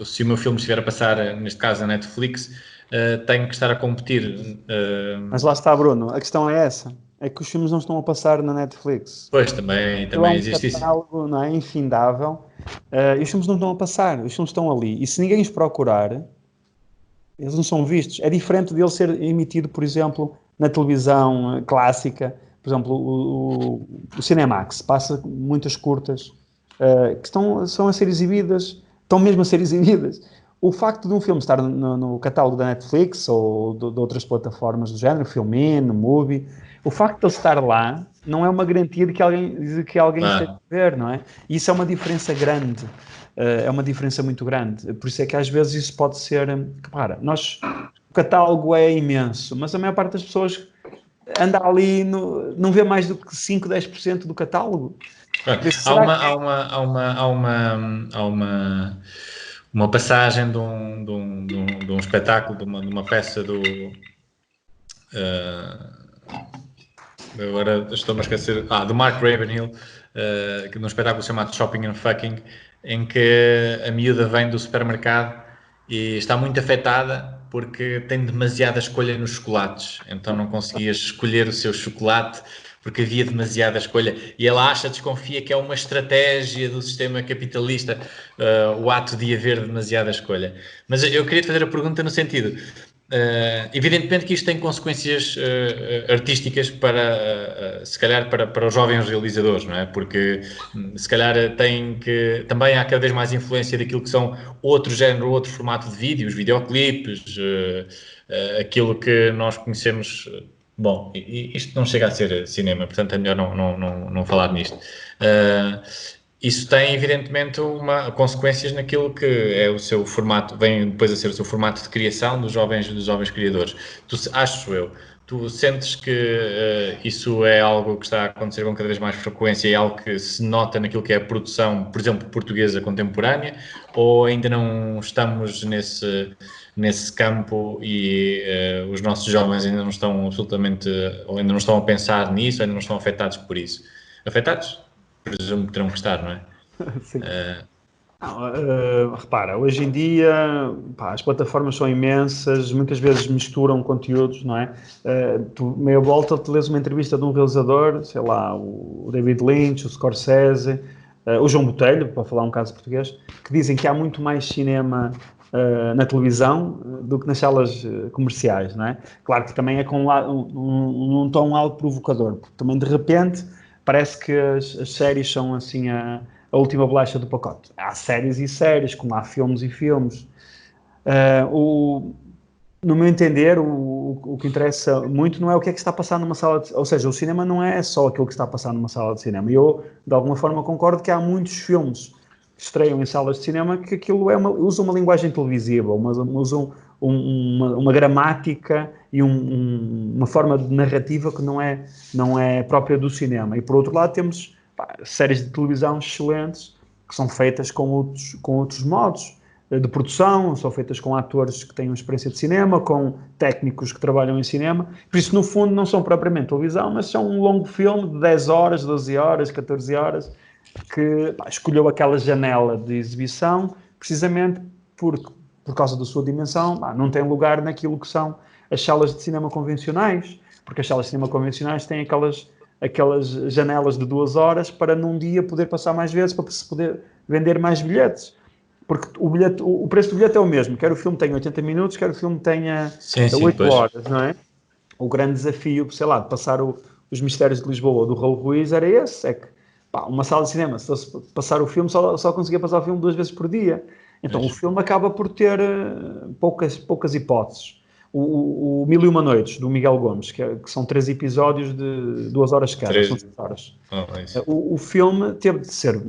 se o meu filme estiver a passar, neste caso, na Netflix, tenho que estar a competir. Mas lá está, Bruno, a questão é essa. É que os filmes não estão a passar na Netflix. Pois, também existe isso. Algo, não é, infindável. E os filmes não estão a passar, os filmes estão ali. E se ninguém os procurar, eles não são vistos. É diferente de ele ser emitido, por exemplo, na televisão clássica. Por exemplo, o Cinemax passa muitas curtas que são a ser exibidas, estão mesmo a ser exibidas. O facto de um filme estar no catálogo da Netflix ou de outras plataformas do género, Filmin, Mubi, o facto de ele estar lá não é uma garantia de que alguém esteja a ver, não é? E isso é uma diferença grande. É uma diferença muito grande. Por isso é que às vezes isso pode ser... Repara, o catálogo é imenso, mas a maior parte das pessoas anda ali, não vê mais do que 5, 10% do catálogo. Há uma passagem de um espetáculo, de uma peça do... agora estou-me a esquecer... do Mark Ravenhill, num espetáculo chamado Shopping and Fucking, em que a miúda vem do supermercado e está muito afetada porque tem demasiada escolha nos chocolates, então não conseguia escolher o seu chocolate porque havia demasiada escolha, e ela desconfia que é uma estratégia do sistema capitalista, o ato de haver demasiada escolha. Mas eu queria te fazer a pergunta no sentido, evidentemente que isto tem consequências artísticas se calhar para os jovens realizadores, não é? Porque se calhar também há cada vez mais influência daquilo que são outro género, outro formato de vídeos, videoclipes, aquilo que nós conhecemos. Bom, isto não chega a ser cinema, portanto é melhor não falar nisto. Isso tem, evidentemente, consequências naquilo que é o seu formato, vem depois a ser o seu formato de criação dos jovens criadores. Tu sentes que isso é algo que está a acontecer com cada vez mais frequência, é algo que se nota naquilo que é a produção, por exemplo, portuguesa contemporânea, ou ainda não estamos nesse campo e os nossos jovens ainda não estão absolutamente, ou ainda não estão a pensar nisso, ainda não estão afetados por isso? Afetados? Presumo que terão que estar, não é? Sim. Repara, hoje em dia as plataformas são imensas, muitas vezes misturam conteúdos, não é? Tu, meia volta, te lês uma entrevista de um realizador, sei lá, o David Lynch, o Scorsese, o João Botelho, para falar um caso português, que dizem que há muito mais cinema na televisão do que nas salas comerciais, não é? Claro que também é com um tom algo provocador, porque também de repente parece que as séries são assim a última bolacha do pacote. Há séries e séries, como há filmes e filmes. No meu entender, o que interessa muito não é o que é que está a passar numa sala de... Ou seja, o cinema não é só aquilo que está a passar numa sala de cinema. E eu, de alguma forma, concordo que há muitos filmes que estreiam em salas de cinema que aquilo usa uma linguagem televisiva, usam uma gramática e uma forma de narrativa que não é própria do cinema. E, por outro lado, temos séries de televisão excelentes que são feitas com outros modos de produção, são feitas com atores que têm uma experiência de cinema, com técnicos que trabalham em cinema. Por isso, no fundo, não são propriamente televisão, mas são um longo filme de 10 horas, 12 horas, 14 horas, que escolheu aquela janela de exibição precisamente por causa da sua dimensão. Não tem lugar naquilo que são as salas de cinema convencionais, porque as salas de cinema convencionais têm aquelas janelas de 2 horas para num dia poder passar mais vezes, para se poder vender mais bilhetes. Porque o preço do bilhete é o mesmo, quer o filme tenha 80 minutos, quer o filme tenha 8 horas, não é? O grande desafio, sei lá, de passar os Mistérios de Lisboa ou do Raul Ruiz era esse, é que uma sala de cinema, se fosse passar o filme, só conseguia passar o filme 2 vezes por dia. Então o filme acaba por ter poucas hipóteses. O Mil e Uma Noites, do Miguel Gomes, que são 3 episódios de 2 horas cada, são 6 horas. O filme teve de ser...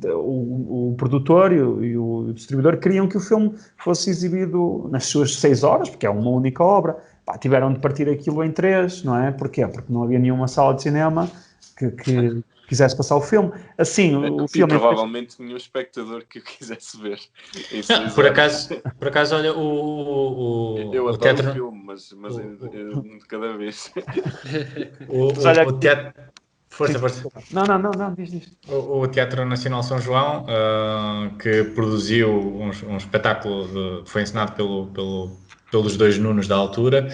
O produtor e o distribuidor queriam que o filme fosse exibido nas suas 6 horas, porque é uma única obra. Tiveram de partir aquilo em 3, não é? Porquê? Porque não havia nenhuma sala de cinema que quisesse passar o filme. Assim, o filme... provavelmente nenhum espectador que o quisesse ver. Por acaso, olha, eu adoro teatro... o filme, mas um de cada vez. O teatro... Força. Não, diz. O Teatro Nacional São João, que produziu um espetáculo que foi encenado pelos 2 Nunos da altura,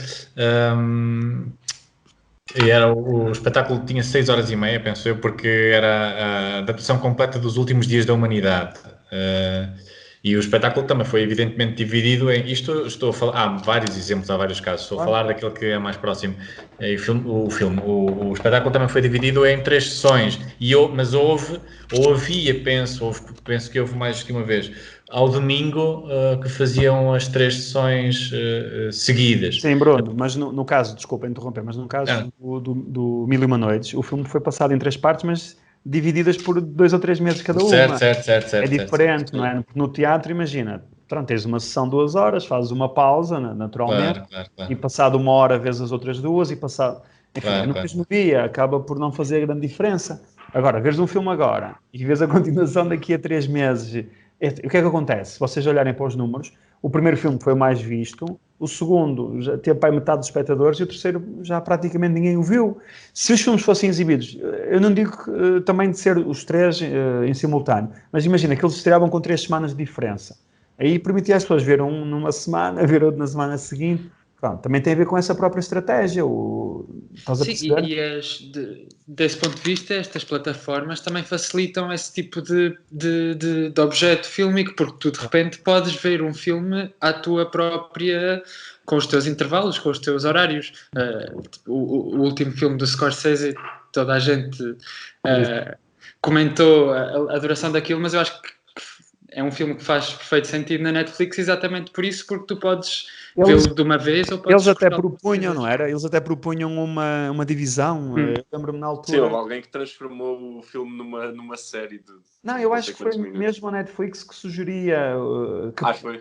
e o espetáculo tinha 6 horas e meia, penso eu, porque era a adaptação completa dos últimos dias da humanidade. E o espetáculo também foi evidentemente dividido em... estou a falar... Há vários exemplos, há vários casos. Estou a falar daquele que é mais próximo. O espetáculo também foi dividido em 3 sessões. Mas penso que houve mais que uma vez, ao domingo, que faziam as 3 sessões seguidas. Sim, Bruno, mas no caso, desculpa interromper, mas no caso do Mil e Uma Noites, o filme foi passado em 3 partes, mas divididas por 2 ou 3 meses cada uma. Certo. É diferente, não é? No teatro, imagina, tens uma sessão de 2 horas, fazes uma pausa, naturalmente, claro. e passado 1 hora vês as outras 2 e passado... Enfim, no mesmo dia, acaba por não fazer grande diferença. Agora, vês um filme agora e vês a continuação daqui a 3 meses... O que é que acontece? Se vocês olharem para os números, o primeiro filme foi o mais visto, o segundo já teve para metade dos espectadores e o terceiro já praticamente ninguém o viu. Se os filmes fossem exibidos, eu não digo também de ser os 3 em simultâneo, mas imagina que eles estreavam com 3 semanas de diferença. Aí permitia às pessoas ver um numa semana, ver outro na semana seguinte. Pronto, também tem a ver com essa própria estratégia. Estás a perceber? E desse ponto de vista, estas plataformas também facilitam esse tipo de objeto fílmico, porque tu de repente podes ver um filme à tua própria, com os teus intervalos, com os teus horários. O último filme do Scorsese, toda a gente comentou a duração daquilo, mas eu acho que é um filme que faz perfeito sentido na Netflix exatamente por isso, porque tu podes vê-lo de uma vez ou podes... Eles até propunham, não era? Eles até propunham uma divisão. Eu lembro-me na altura... Sim, houve alguém que transformou o filme numa série de... Não, eu acho que foi mesmo a Netflix que sugeria... foi?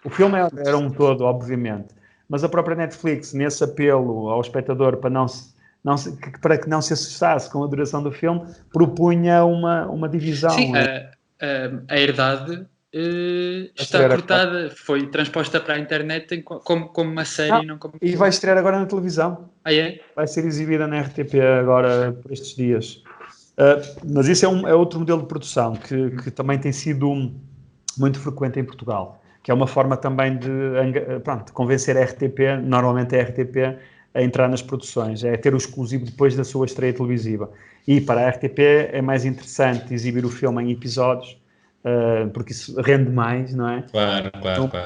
O filme era um todo, obviamente. Mas a própria Netflix, nesse apelo ao espectador para que não se assustasse com a duração do filme, propunha uma divisão. Sim, a Herdade está cortada, foi transposta para a internet como uma série. Não como... E vai estrear agora na televisão. É? Vai ser exibida na RTP agora por estes dias. Mas isso é outro modelo de produção que também tem sido muito frequente em Portugal, que é uma forma também de convencer a RTP, normalmente a RTP, a entrar nas produções, é ter o exclusivo depois da sua estreia televisiva. E para a RTP é mais interessante exibir o filme em episódios, porque isso rende mais, não é? Claro.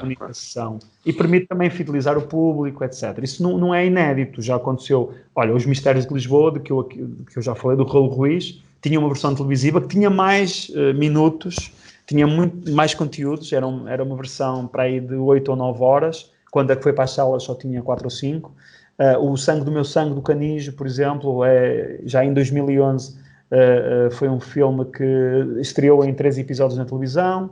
Comunicação. E permite também fidelizar o público, etc. Isso não é inédito, já aconteceu. Olha, Os Mistérios de Lisboa, que eu já falei, do Raul Ruiz, tinha uma versão televisiva que tinha mais minutos, tinha muito mais conteúdos, era uma versão para aí de 8 ou 9 horas, quando a que foi para as salas só tinha 4 ou 5. O Sangue do Meu Sangue, do Canijo, por exemplo, já em 2011 foi um filme que estreou em 3 episódios na televisão.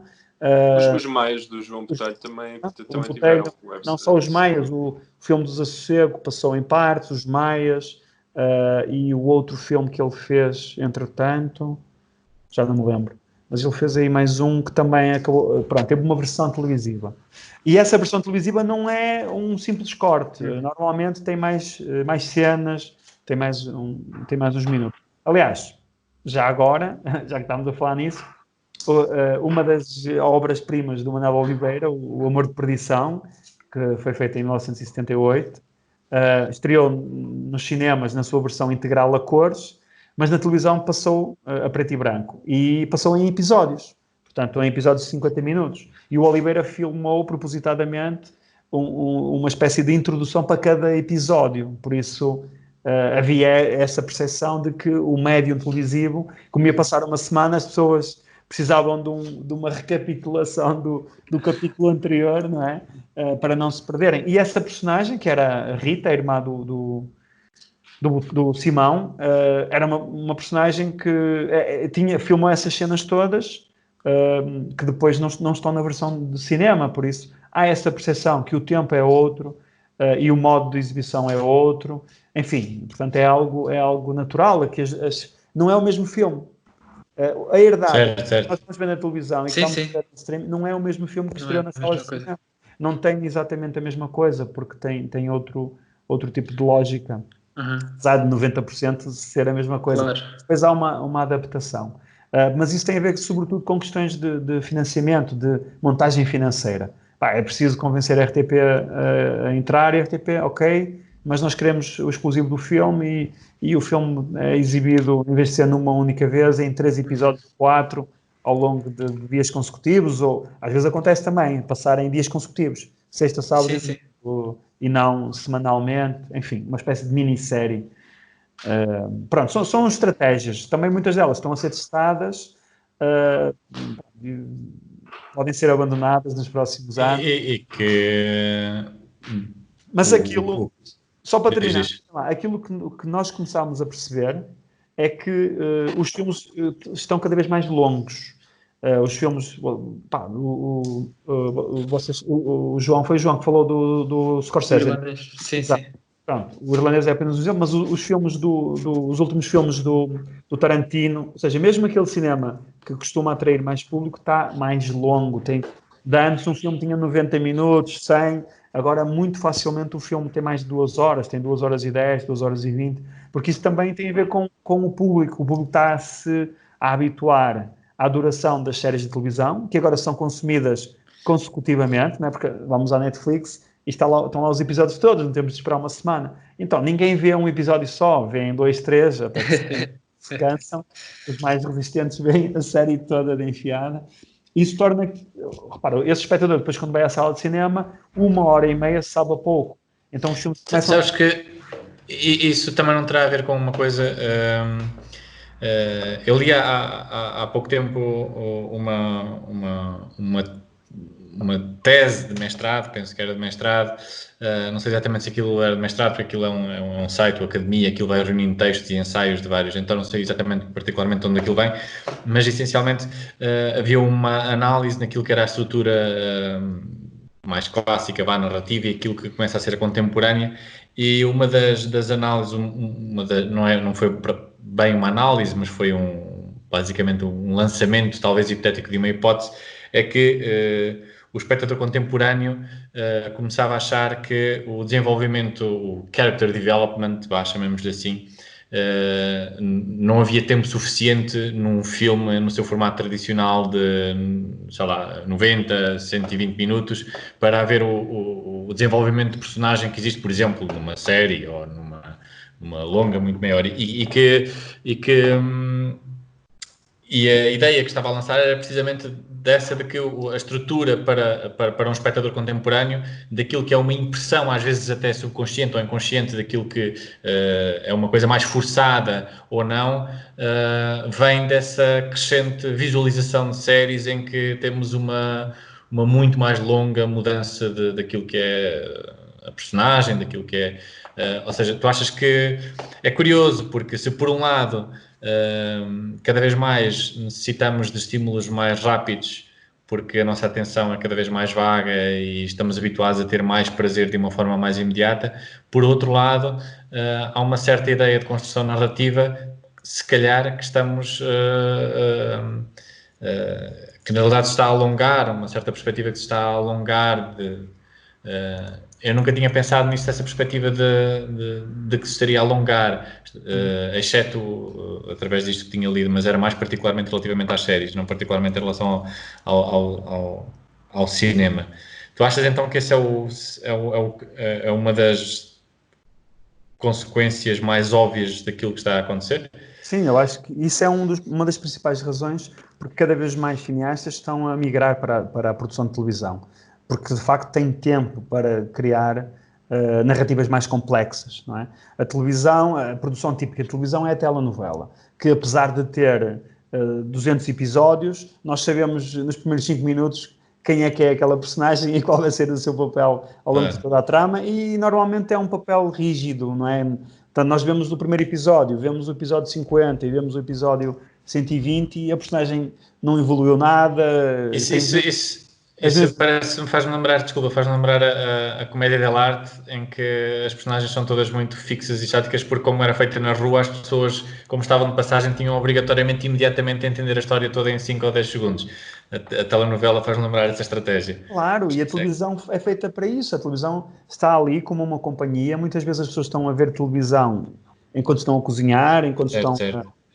Os Maias do João Botelho também Botelho, tiveram não só os Maias, o filme do Desassossego passou em partes, os Maias, e o outro filme que ele fez, entretanto, já não me lembro, mas ele fez aí mais um que também acabou, teve uma versão televisiva. E essa versão televisiva não é um simples corte, normalmente tem mais cenas, tem mais uns minutos. Aliás, já agora, já que estamos a falar nisso, uma das obras-primas do Manuel Oliveira, O Amor de Perdição, que foi feita em 1978, estreou nos cinemas na sua versão integral a cores, mas na televisão passou a preto e branco, e passou em episódios, portanto em episódios de 50 minutos, e o Oliveira filmou propositadamente uma espécie de introdução para cada episódio, por isso havia essa percepção de que o médium televisivo, como ia passar uma semana, as pessoas precisavam de uma recapitulação do capítulo anterior, não é? Para não se perderem. E essa personagem, que era a Rita, a irmã do Simão, era uma personagem que filmou essas cenas todas, que depois não estão na versão de cinema, por isso há essa percepção que o tempo é outro, e o modo de exibição é outro, enfim, portanto é algo natural, que não é o mesmo filme. A Herdade, certo. nós vamos ver na televisão e estamos no stream, não é o mesmo filme que estreou na sala de cinema. Não tem exatamente a mesma coisa, porque tem outro tipo de lógica. Apesar de 90% ser a mesma coisa. Claro. Depois há uma adaptação. Mas isso tem a ver, sobretudo, com questões de financiamento, de montagem financeira. É preciso convencer a RTP a entrar, e a RTP, ok, mas nós queremos o exclusivo do filme e o filme é exibido, em vez de ser numa única vez, em 3 episódios, 4, ao longo de dias consecutivos, ou às vezes acontece também, passarem dias consecutivos, sexta, sábado e não semanalmente, enfim, uma espécie de minissérie. São estratégias, também muitas delas estão a ser testadas, podem ser abandonadas nos próximos anos. Mas aquilo, só para terminar, aquilo que nós começámos a perceber é que os filmes estão cada vez mais longos. Os filmes, o João que falou do Scorsese. O irlandês. Sim. Pronto, o irlandês é apenas um exemplo, mas os filmes os últimos filmes do Tarantino, ou seja, mesmo aquele cinema que costuma atrair mais público, está mais longo. Antes um filme tinha 90 minutos, 100, agora muito facilmente o filme tem mais de 2 horas, tem 2 horas e 10, 2 horas e 20, porque isso também tem a ver com o público. O público está-se a habituar à duração das séries de televisão, que agora são consumidas consecutivamente, não é? Porque vamos à Netflix e estão lá os episódios todos, não temos de esperar uma semana. Então, ninguém vê um episódio só, vêem 2, 3, até que se cansam. Os mais resistentes veem a série toda de enfiada. Isso torna, repara, esse espectador, depois quando vai à sala de cinema, 1h30 sabe a pouco. Então os filmes começam... Sabes que isso também não terá a ver com uma coisa... eu li há pouco tempo uma tese de mestrado, penso que era de mestrado, não sei exatamente se aquilo era de mestrado, porque aquilo é um site, uma academia, aquilo vai reunindo textos e ensaios de vários, então não sei exatamente particularmente onde aquilo vem, mas essencialmente havia uma análise naquilo que era a estrutura mais clássica, narrativa, e aquilo que começa a ser a contemporânea, e uma das análises, não foi bem uma análise, mas foi basicamente um lançamento, talvez hipotético, de uma hipótese, é que o espectador contemporâneo começava a achar que o desenvolvimento, o character development, chamemos-lhe assim, não havia tempo suficiente num filme, no seu formato tradicional de, sei lá, 90, 120 minutos, para haver o desenvolvimento de personagem que existe, por exemplo, numa série ou numa longa muito maior. E a ideia que estava a lançar era precisamente dessa, de que a estrutura para um espectador contemporâneo, daquilo que é uma impressão, às vezes até subconsciente ou inconsciente, daquilo que é uma coisa mais forçada ou não, vem dessa crescente visualização de séries em que temos uma muito mais longa mudança daquilo que é a personagem, daquilo que é... ou seja, tu achas que é curioso, porque se por um lado... cada vez mais necessitamos de estímulos mais rápidos, porque a nossa atenção é cada vez mais vaga e estamos habituados a ter mais prazer de uma forma mais imediata. Por outro lado, há uma certa ideia de construção narrativa, se calhar, que estamos... que na verdade se está a alongar, uma certa perspectiva que se está a alongar eu nunca tinha pensado nisso, dessa perspectiva de que se estaria a alongar, exceto através disto que tinha lido, mas era mais particularmente relativamente às séries, não particularmente em relação ao cinema. Tu achas então que esse é uma das consequências mais óbvias daquilo que está a acontecer? Sim, eu acho que isso é uma das principais razões porque cada vez mais cineastas estão a migrar para a produção de televisão. Porque, de facto, tem tempo para criar narrativas mais complexas, não é? A televisão, a produção típica de televisão é a telenovela, que apesar de ter 200 episódios, nós sabemos nos primeiros 5 minutos quem é que é aquela personagem e qual vai ser o seu papel ao longo de toda a trama, e normalmente é um papel rígido, não é? Portanto, nós vemos o primeiro episódio, vemos o episódio 50 e vemos o episódio 120 e a personagem não evoluiu nada. Isso faz-me lembrar a Comédia dell'arte, em que as personagens são todas muito fixas e estáticas, porque como era feita na rua, as pessoas, como estavam de passagem, tinham obrigatoriamente, imediatamente, a entender a história toda em 5 ou 10 segundos. A telenovela faz-me lembrar essa estratégia. Claro, e a televisão é feita para isso. A televisão está ali como uma companhia. Muitas vezes as pessoas estão a ver televisão enquanto estão a cozinhar, enquanto estão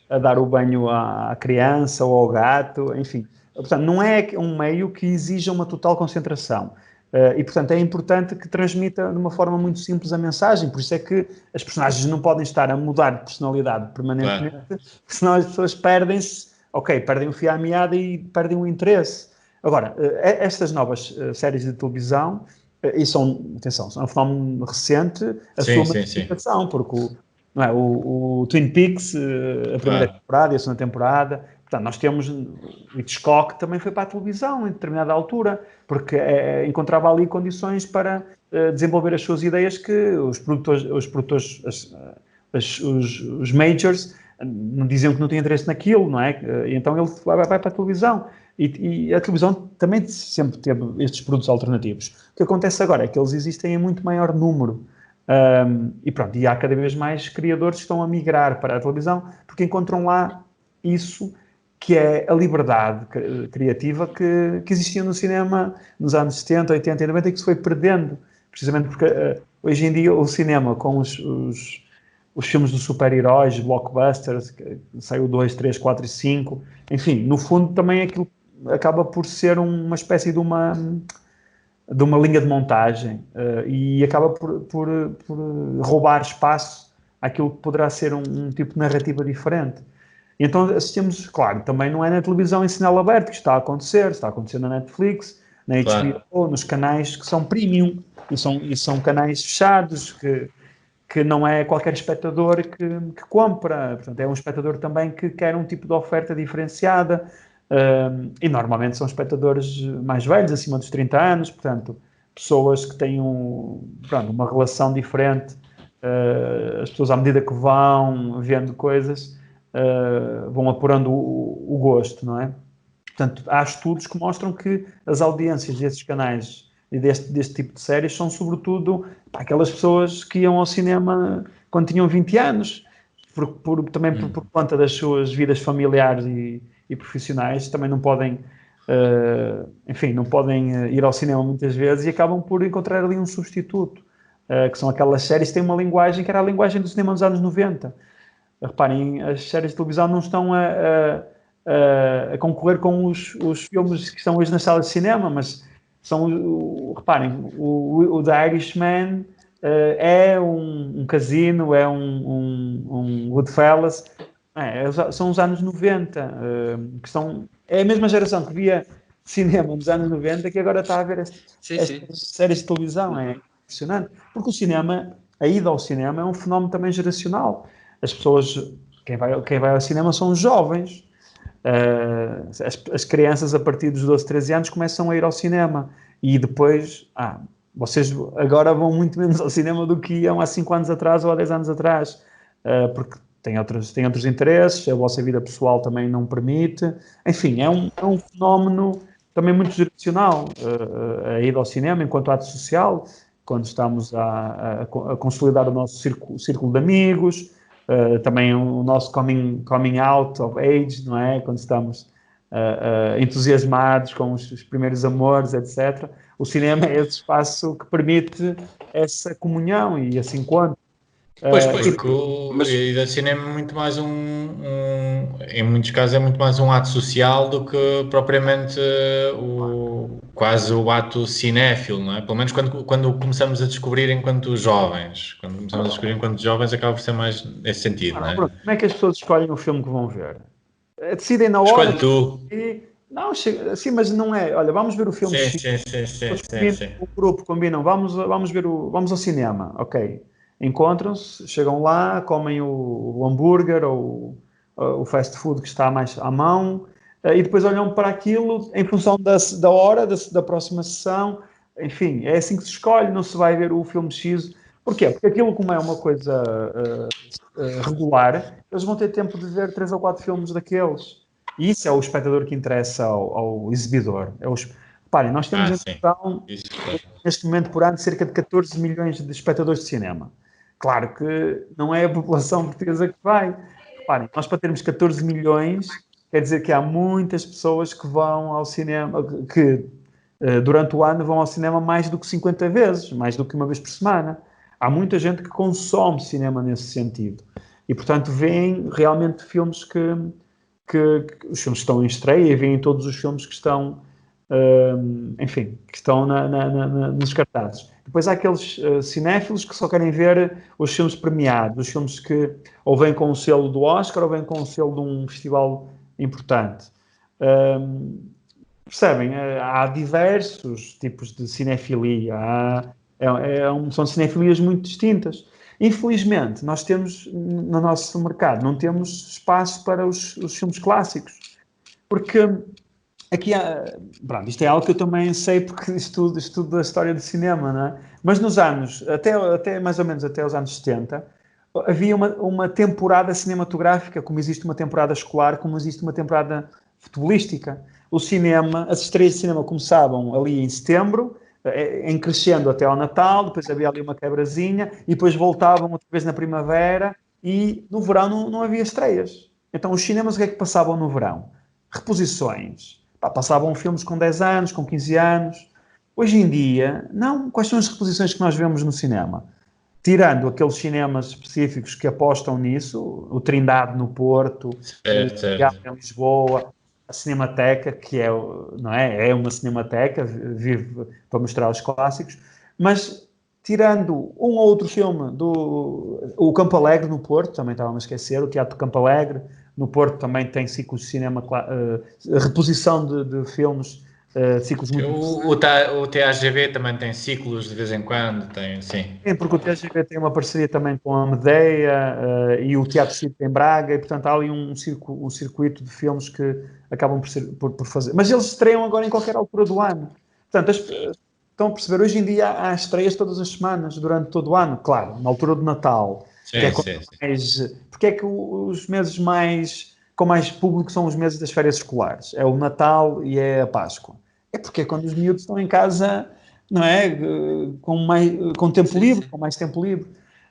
a dar o banho à criança ou ao gato, enfim. Portanto, não é um meio que exija uma total concentração. E, portanto, é importante que transmita de uma forma muito simples a mensagem. Por isso é que as personagens não podem estar a mudar de personalidade permanentemente, porque senão as pessoas perdem-se, perdem o fio à meada e perdem o interesse. Agora, estas novas séries de televisão, e são um fenómeno recente, a sua modificação, porque o Twin Peaks, a primeira temporada e a segunda temporada... Portanto, nós temos o Hitchcock também foi para a televisão em determinada altura, porque encontrava ali condições para desenvolver as suas ideias que os produtores, os majors, não diziam que não tinham interesse naquilo, não é? E então ele vai para a televisão. E a televisão também sempre teve estes produtos alternativos. O que acontece agora é que eles existem em muito maior número. E há cada vez mais criadores que estão a migrar para a televisão porque encontram lá isso que é a liberdade criativa que existia no cinema nos anos 70, 80 e 90 e que se foi perdendo, precisamente porque hoje em dia o cinema com os filmes dos super-heróis, blockbusters, saiu 2, 3, 4 e 5, enfim, no fundo também aquilo acaba por ser uma espécie de uma linha de montagem e acaba por roubar espaço àquilo que poderá ser um tipo de narrativa diferente. Então assistimos, claro, também não é na televisão em sinal aberto que está a acontecer na Netflix, na HBO, nos canais que são premium, e são canais fechados, que não é qualquer espectador que compra, portanto é um espectador também que quer um tipo de oferta diferenciada, e normalmente são espectadores mais velhos, acima dos 30 anos, portanto, pessoas que têm uma relação diferente, as pessoas à medida que vão vendo coisas, vão apurando o gosto, não é? Portanto, há estudos que mostram que as audiências destes canais e deste tipo de séries são sobretudo aquelas pessoas que iam ao cinema quando tinham 20 anos, também por conta das suas vidas familiares e profissionais, também não podem, não podem ir ao cinema muitas vezes e acabam por encontrar ali um substituto, que são aquelas séries que têm uma linguagem que era a linguagem do cinema dos anos 90. reparem, as séries de televisão não estão a concorrer com os filmes que estão hoje nas salas de cinema, mas reparem, o The Irishman é um Casino, é um Goodfellas, são os anos 90, é a mesma geração que via cinema nos anos 90 que agora está a ver estas séries de televisão. É impressionante, porque a ida ao cinema é um fenómeno também geracional. As pessoas, quem vai ao cinema são os jovens. As crianças a partir dos 12, 13 anos começam a ir ao cinema e depois, vocês agora vão muito menos ao cinema do que iam há 5 anos atrás ou há 10 anos atrás, porque têm outros interesses, a vossa vida pessoal também não permite. Enfim, é um fenómeno também muito geracional, a ida ao cinema enquanto ato social, quando estamos a consolidar o nosso círculo de amigos, também o nosso coming out of age, não é? Quando estamos entusiasmados com os primeiros amores, etc. O cinema é esse espaço que permite essa comunhão e esse encontro. Porque a ida ao cinema é muito mais em muitos casos é muito mais um ato social do que propriamente quase o ato cinéfilo, não é? Pelo menos quando começamos a descobrir enquanto jovens. Quando começamos a descobrir enquanto jovens acaba por ser mais nesse sentido, não é? Como é que as pessoas escolhem o filme que vão ver? Decidem na hora. Escolhe tu. Não, sim, mas não é. Olha, vamos ver o filme. Sim. O grupo combinam, vamos ao cinema, ok. Encontram-se, chegam lá, comem o hambúrguer ou o fast food que está mais à mão e depois olham para aquilo em função da hora da próxima sessão. Enfim, é assim que se escolhe, não se vai ver o filme X. Porquê? Porque aquilo, como é uma coisa regular, eles vão ter tempo de ver 3 ou 4 filmes daqueles. E isso é o espectador que interessa ao exibidor. Reparem, nós temos neste momento por ano cerca de 14 milhões de espectadores de cinema. Claro que não é a população portuguesa que vai. Reparem, nós para termos 14 milhões, quer dizer que há muitas pessoas que vão ao cinema, que durante o ano vão ao cinema mais do que 50 vezes, mais do que uma vez por semana. Há muita gente que consome cinema nesse sentido. E, portanto, veem realmente filmes que os filmes estão em estreia e veem todos os filmes que estão, que estão nos cartazes. Depois há aqueles cinéfilos que só querem ver os filmes premiados, os filmes que ou vêm com o selo do Oscar ou vêm com o selo de um festival importante. Percebem? Há diversos tipos de cinefilia, são cinefilias muito distintas. Infelizmente, nós temos no nosso mercado, não temos espaço para os filmes clássicos, porque aqui isto é algo que eu também sei porque estudo a história do cinema, não é? Mas nos anos, até mais ou menos até os anos 70, havia uma temporada cinematográfica, como existe uma temporada escolar, como existe uma temporada futebolística. O cinema, as estreias de cinema começavam ali em setembro, em crescendo até ao Natal, depois havia ali uma quebrazinha, e depois voltavam outra vez na primavera, e no verão não havia estreias. Então os cinemas o que é que passavam no verão? Reposições. Passavam filmes com 10 anos, com 15 anos. Hoje em dia, não. Quais são as reposições que nós vemos no cinema? Tirando aqueles cinemas específicos que apostam nisso, o Trindade no Porto, o Teatro em Lisboa, a Cinemateca, que é uma cinemateca, vive para mostrar os clássicos, mas tirando um ou outro filme o Campo Alegre no Porto, também estava a esquecer, o Teatro Campo Alegre no Porto também tem ciclos de cinema, reposição de filmes, ciclos muito... O TAGV também tem ciclos de vez em quando, sim. Porque o TAGV tem uma parceria também com a Medeia e o Teatro Circo em Braga, e portanto há ali um circuito de filmes que acabam por fazer. Mas eles estreiam agora em qualquer altura do ano. Portanto, estão a perceber, hoje em dia há estreias todas as semanas, durante todo o ano. Claro, na altura do Natal. Sim. Porque é que os meses com mais público são os meses das férias escolares? É o Natal e é a Páscoa. É porque é quando os miúdos estão em casa, não é? Com tempo livre, com mais tempo livre.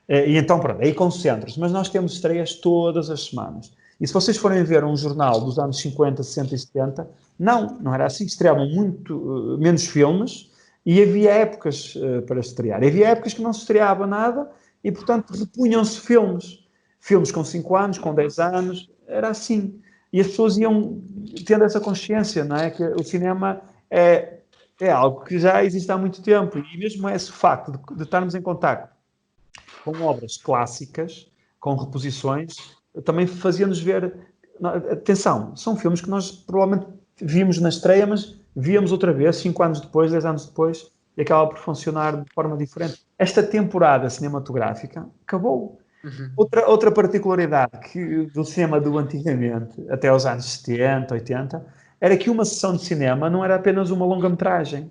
E então, pronto, aí concentram-se. Mas nós temos estreias todas as semanas. E se vocês forem ver um jornal dos anos 50, 60 e 70, não era assim. Estreavam muito menos filmes e havia épocas para estrear. Havia épocas que não se estreava nada e, portanto, repunham-se filmes Filmes com 5 anos, com 10 anos, era assim. E as pessoas iam tendo essa consciência, não é? Que o cinema é algo que já existe há muito tempo. E mesmo esse facto de estarmos em contacto com obras clássicas, com reposições, também fazia-nos ver... Atenção, são filmes que nós provavelmente vimos na estreia, mas víamos outra vez, 5 anos depois, 10 anos depois, e acaba por funcionar de forma diferente. Esta temporada cinematográfica acabou. Outra particularidade do cinema do antigamente, até aos anos 70, 80, era que uma sessão de cinema não era apenas uma longa-metragem.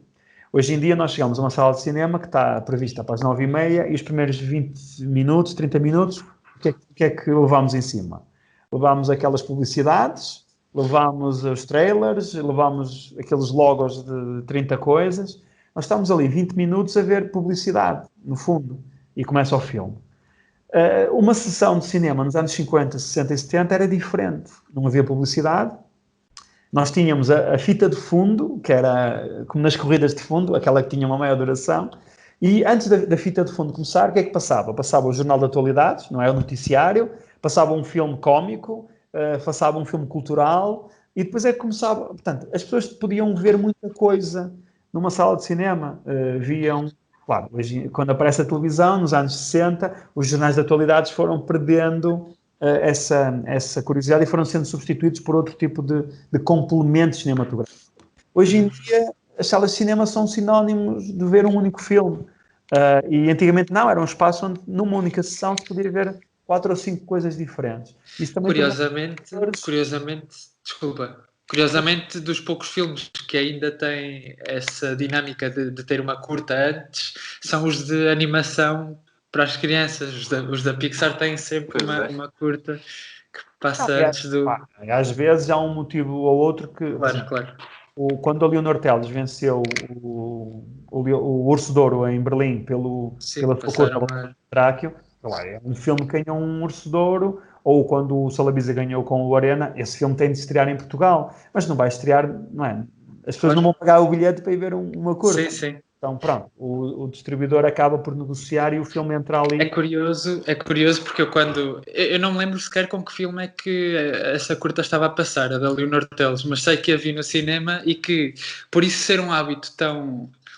Hoje em dia nós chegamos a uma sala de cinema que está prevista para as 9h30 e os primeiros 20 minutos, 30 minutos, o que é que levamos em cima? Levamos aquelas publicidades, levamos os trailers, levamos aqueles logos de 30 coisas. Nós estamos ali 20 minutos a ver publicidade, no fundo, e começa o filme. Uma sessão de cinema nos anos 50, 60 e 70 era diferente. Não havia publicidade. Nós tínhamos a fita de fundo, que era como nas corridas de fundo, aquela que tinha uma maior duração. E antes da fita de fundo começar, o que é que passava? Passava o Jornal de Atualidades, não é? O noticiário, passava um filme cómico, passava um filme cultural, e depois é que começava... Portanto, as pessoas podiam ver muita coisa numa sala de cinema. Viam... Claro, hoje, quando aparece a televisão, nos anos 60, os jornais de atualidades foram perdendo essa curiosidade e foram sendo substituídos por outro tipo de complementos cinematográficos. Hoje em dia, as salas de cinema são sinónimos de ver um único filme. E antigamente não, era um espaço onde numa única sessão se podia ver 4 ou 5 coisas diferentes. Isso também Curiosamente, dos poucos filmes que ainda têm essa dinâmica de ter uma curta antes, são os de animação para as crianças. Os da Pixar têm sempre uma curta que passa antes do... Às vezes há um motivo ou outro que... Claro. Quando a Leonor Teles venceu o Urso de Ouro em Berlim pela sua curta Tráqueo, é um filme que ganhou um Urso de Ouro, ou quando o Salabiza ganhou com o Arena, esse filme tem de estrear em Portugal, mas não vai estrear, não é? As pessoas não vão pagar o bilhete para ir ver uma curta. Sim. Então, pronto, o distribuidor acaba por negociar e o filme entra ali. É curioso porque eu não me lembro sequer com que filme é que essa curta estava a passar, a da Leonor Teles, mas sei que a vi no cinema e que, por isso ser um hábito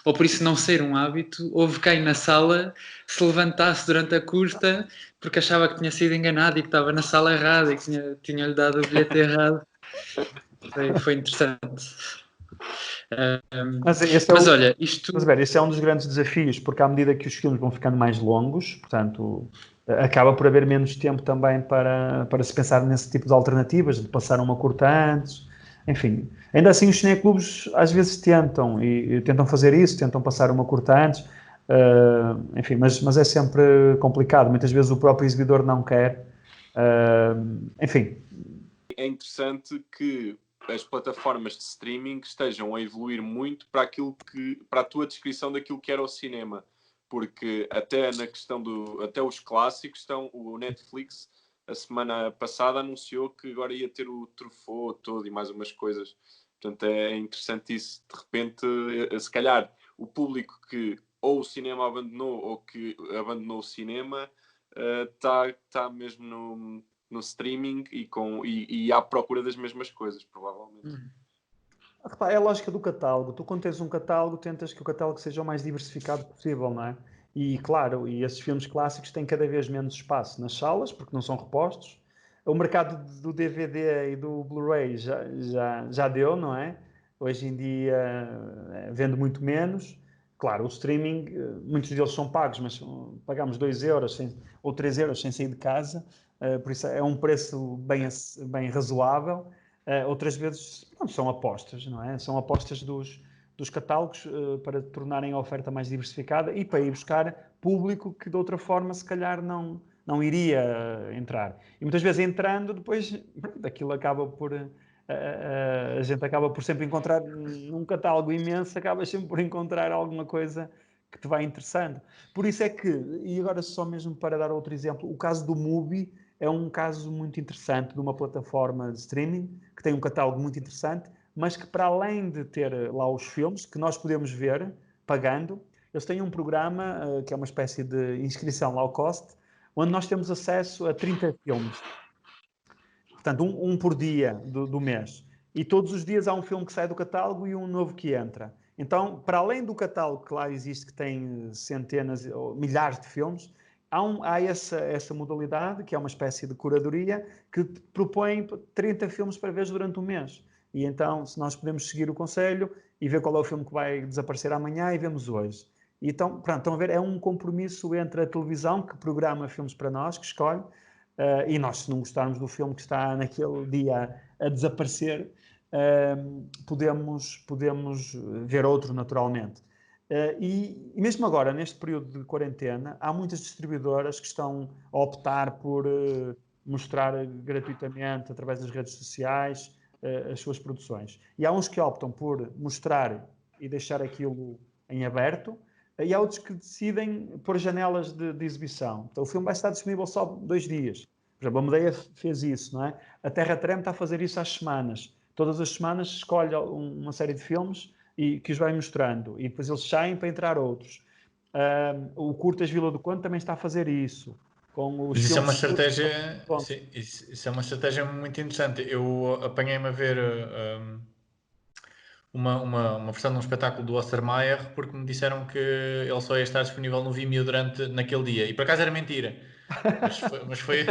ou por isso não ser um hábito, houve quem na sala se levantasse durante a curta porque achava que tinha sido enganado e que estava na sala errada e que tinha-lhe dado o bilhete errado. Foi interessante. Olha, isto... esse é um dos grandes desafios, porque à medida que os filmes vão ficando mais longos, portanto, acaba por haver menos tempo também para se pensar nesse tipo de alternativas, de passar uma curta antes. Enfim, ainda assim os cineclubes às vezes tentam fazer isso, tentam passar uma curta antes, enfim, mas é sempre complicado. Muitas vezes o próprio exibidor não quer. Enfim. É interessante que as plataformas de streaming estejam a evoluir muito para a tua descrição daquilo que era o cinema, porque até na questão até os clássicos o Netflix a semana passada anunciou que agora ia ter o Truffaut todo e mais umas coisas. Portanto, é interessante isso. De repente, se calhar, o público que ou o cinema abandonou ou que abandonou o cinema está mesmo no streaming e à procura das mesmas coisas, provavelmente. É a lógica do catálogo. Tu, quando tens um catálogo, tentas que o catálogo seja o mais diversificado possível, não é? E, claro, esses filmes clássicos têm cada vez menos espaço nas salas, porque não são repostos. O mercado do DVD e do Blu-ray já deu, não é? Hoje em dia vende muito menos. Claro, o streaming, muitos deles são pagos, mas pagamos 2 euros ou 3 euros sem sair de casa. Por isso é um preço bem razoável. Outras vezes são apostas, não é? São apostas dos catálogos para tornarem a oferta mais diversificada e para ir buscar público que de outra forma se calhar não iria entrar. E muitas vezes entrando, depois aquilo acaba por... a gente acaba por sempre encontrar num catálogo imenso, acabas sempre por encontrar alguma coisa que te vai interessando. Por isso é que, e agora só mesmo para dar outro exemplo, o caso do Mubi é um caso muito interessante de uma plataforma de streaming que tem um catálogo muito interessante, mas que para além de ter lá os filmes que nós podemos ver pagando, eles têm um programa que é uma espécie de inscrição low cost, onde nós temos acesso a 30 filmes. Portanto, um por dia do mês. E todos os dias há um filme que sai do catálogo e um novo que entra. Então, para além do catálogo que lá existe, que tem centenas ou milhares de filmes, há essa modalidade, que é uma espécie de curadoria, que propõe 30 filmes para ver durante um mês. E então, se nós podemos seguir o conselho e ver qual é o filme que vai desaparecer amanhã e vemos hoje. E então, pronto, estão a ver, é um compromisso entre a televisão, que programa filmes para nós, que escolhe, e nós, se não gostarmos do filme que está naquele dia a desaparecer, podemos ver outro naturalmente. E mesmo agora, neste período de quarentena, há muitas distribuidoras que estão a optar por mostrar gratuitamente, através das redes sociais, as suas produções. E há uns que optam por mostrar e deixar aquilo em aberto, e há outros que decidem pôr janelas de exibição. Então, o filme vai estar disponível só 2 dias. Por exemplo, a Medeia fez isso, não é? A Terra Treme está a fazer isso às semanas. Todas as semanas escolhe uma série de filmes e que os vai mostrando. E depois eles saem para entrar outros. O Curtas Vila do Conde também está a fazer isso. Com os Isso é uma filmes estratégia, isso é uma estratégia muito interessante. Eu apanhei-me a ver uma versão de um espetáculo do Ostermayer porque me disseram que ele só ia estar disponível no Vimeo naquele dia. E por acaso era mentira. Mas foi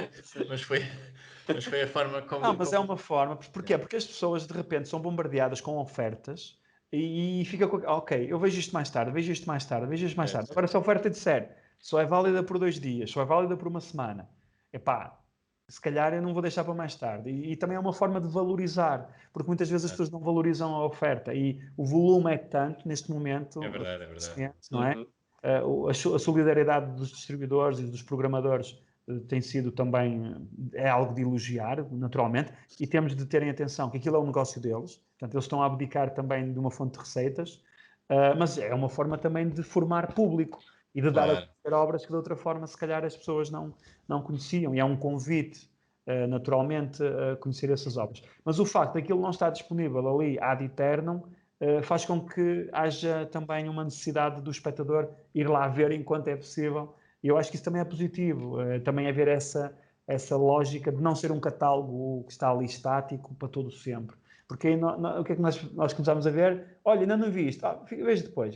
a forma como... Não, mas é uma forma. Porquê? Porque as pessoas de repente são bombardeadas com ofertas e fica com... Ok, eu vejo isto mais tarde, vejo isto mais tarde, vejo isto mais tarde. Agora, se a oferta disser só é válida por 2 dias, só é válida por uma semana, epá, se calhar eu não vou deixar para mais tarde. E também é uma forma de valorizar, porque muitas vezes as pessoas não valorizam a oferta e o volume é tanto neste momento. É verdade. Não é? A solidariedade dos distribuidores e dos programadores tem sido também algo de elogiar, naturalmente, e temos de terem atenção que aquilo é um negócio deles, portanto eles estão a abdicar também de uma fonte de receitas, mas é uma forma também de formar público e de dar a conhecer obras que de outra forma se calhar as pessoas não conheciam, e é um convite naturalmente a conhecer essas obras. Mas o facto de aquilo não estar disponível ali ad eternum faz com que haja também uma necessidade do espectador ir lá ver enquanto é possível. E eu acho que isso também é positivo, também haver essa lógica de não ser um catálogo que está ali estático para todo sempre. Porque aí o que é que nós começamos a ver? Olha, ainda não vi isto, vejo depois.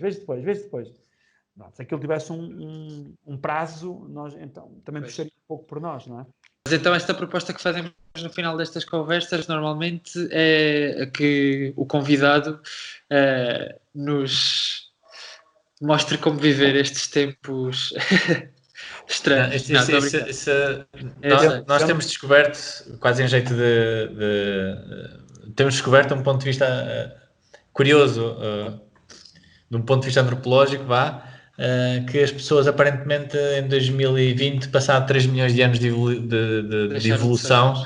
Não, se aquilo tivesse um prazo, nós então também puxaria um pouco por nós, não é? Mas então esta proposta que fazemos no final destas conversas normalmente é que o convidado nos mostre como viver estes tempos estranhos. Nós temos descoberto, quase em jeito temos descoberto um ponto de vista curioso, de um ponto de vista antropológico, que as pessoas aparentemente em 2020, passado 3 milhões de anos de evolução,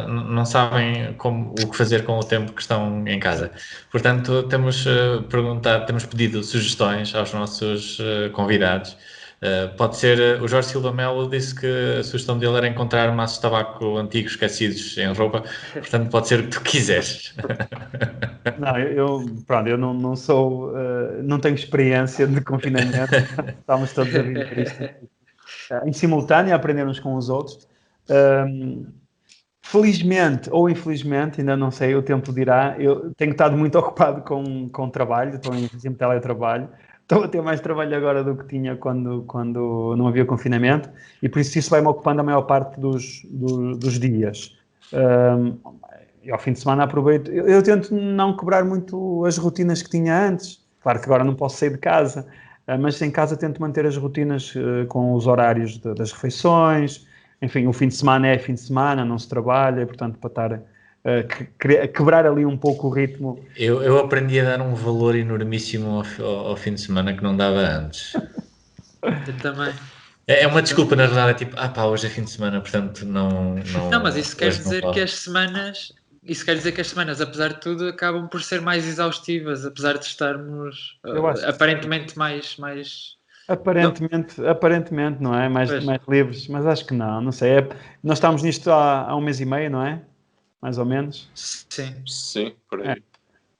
não sabem o que fazer com o tempo que estão em casa. Portanto, temos pedido sugestões aos nossos convidados. Pode ser, o Jorge Silva Melo disse que a sugestão dele era encontrar maços de tabaco antigos esquecidos em roupa, portanto pode ser o que tu quiseres. Não, eu não sou, não tenho experiência de confinamento, estamos todos a viver isto em simultâneo, a aprender uns com os outros. Felizmente ou infelizmente, ainda não sei, o tempo dirá, eu tenho estado muito ocupado com trabalho, estou em teletrabalho. Estou a ter mais trabalho agora do que tinha quando não havia confinamento e por isso vai-me ocupando a maior parte dos dias. E ao fim de semana aproveito. Eu tento não quebrar muito as rotinas que tinha antes. Claro que agora não posso sair de casa, mas em casa tento manter as rotinas com os horários das refeições. Enfim, o fim de semana é fim de semana, não se trabalha, portanto, para estar... quebrar ali um pouco o ritmo. Eu aprendi a dar um valor enormíssimo ao fim de semana que não dava antes. Eu também. É uma desculpa, na verdade, é tipo, hoje é fim de semana, portanto não... Não, mas isso quer dizer que as semanas... Isso quer dizer que as semanas, apesar de tudo, acabam por ser mais exaustivas, apesar de estarmos aparentemente mais... Aparentemente, não é? Mais livres, mas acho que não sei. Nós estamos nisto há 1 mês e meio, não é? Mais ou menos. Sim, por aí.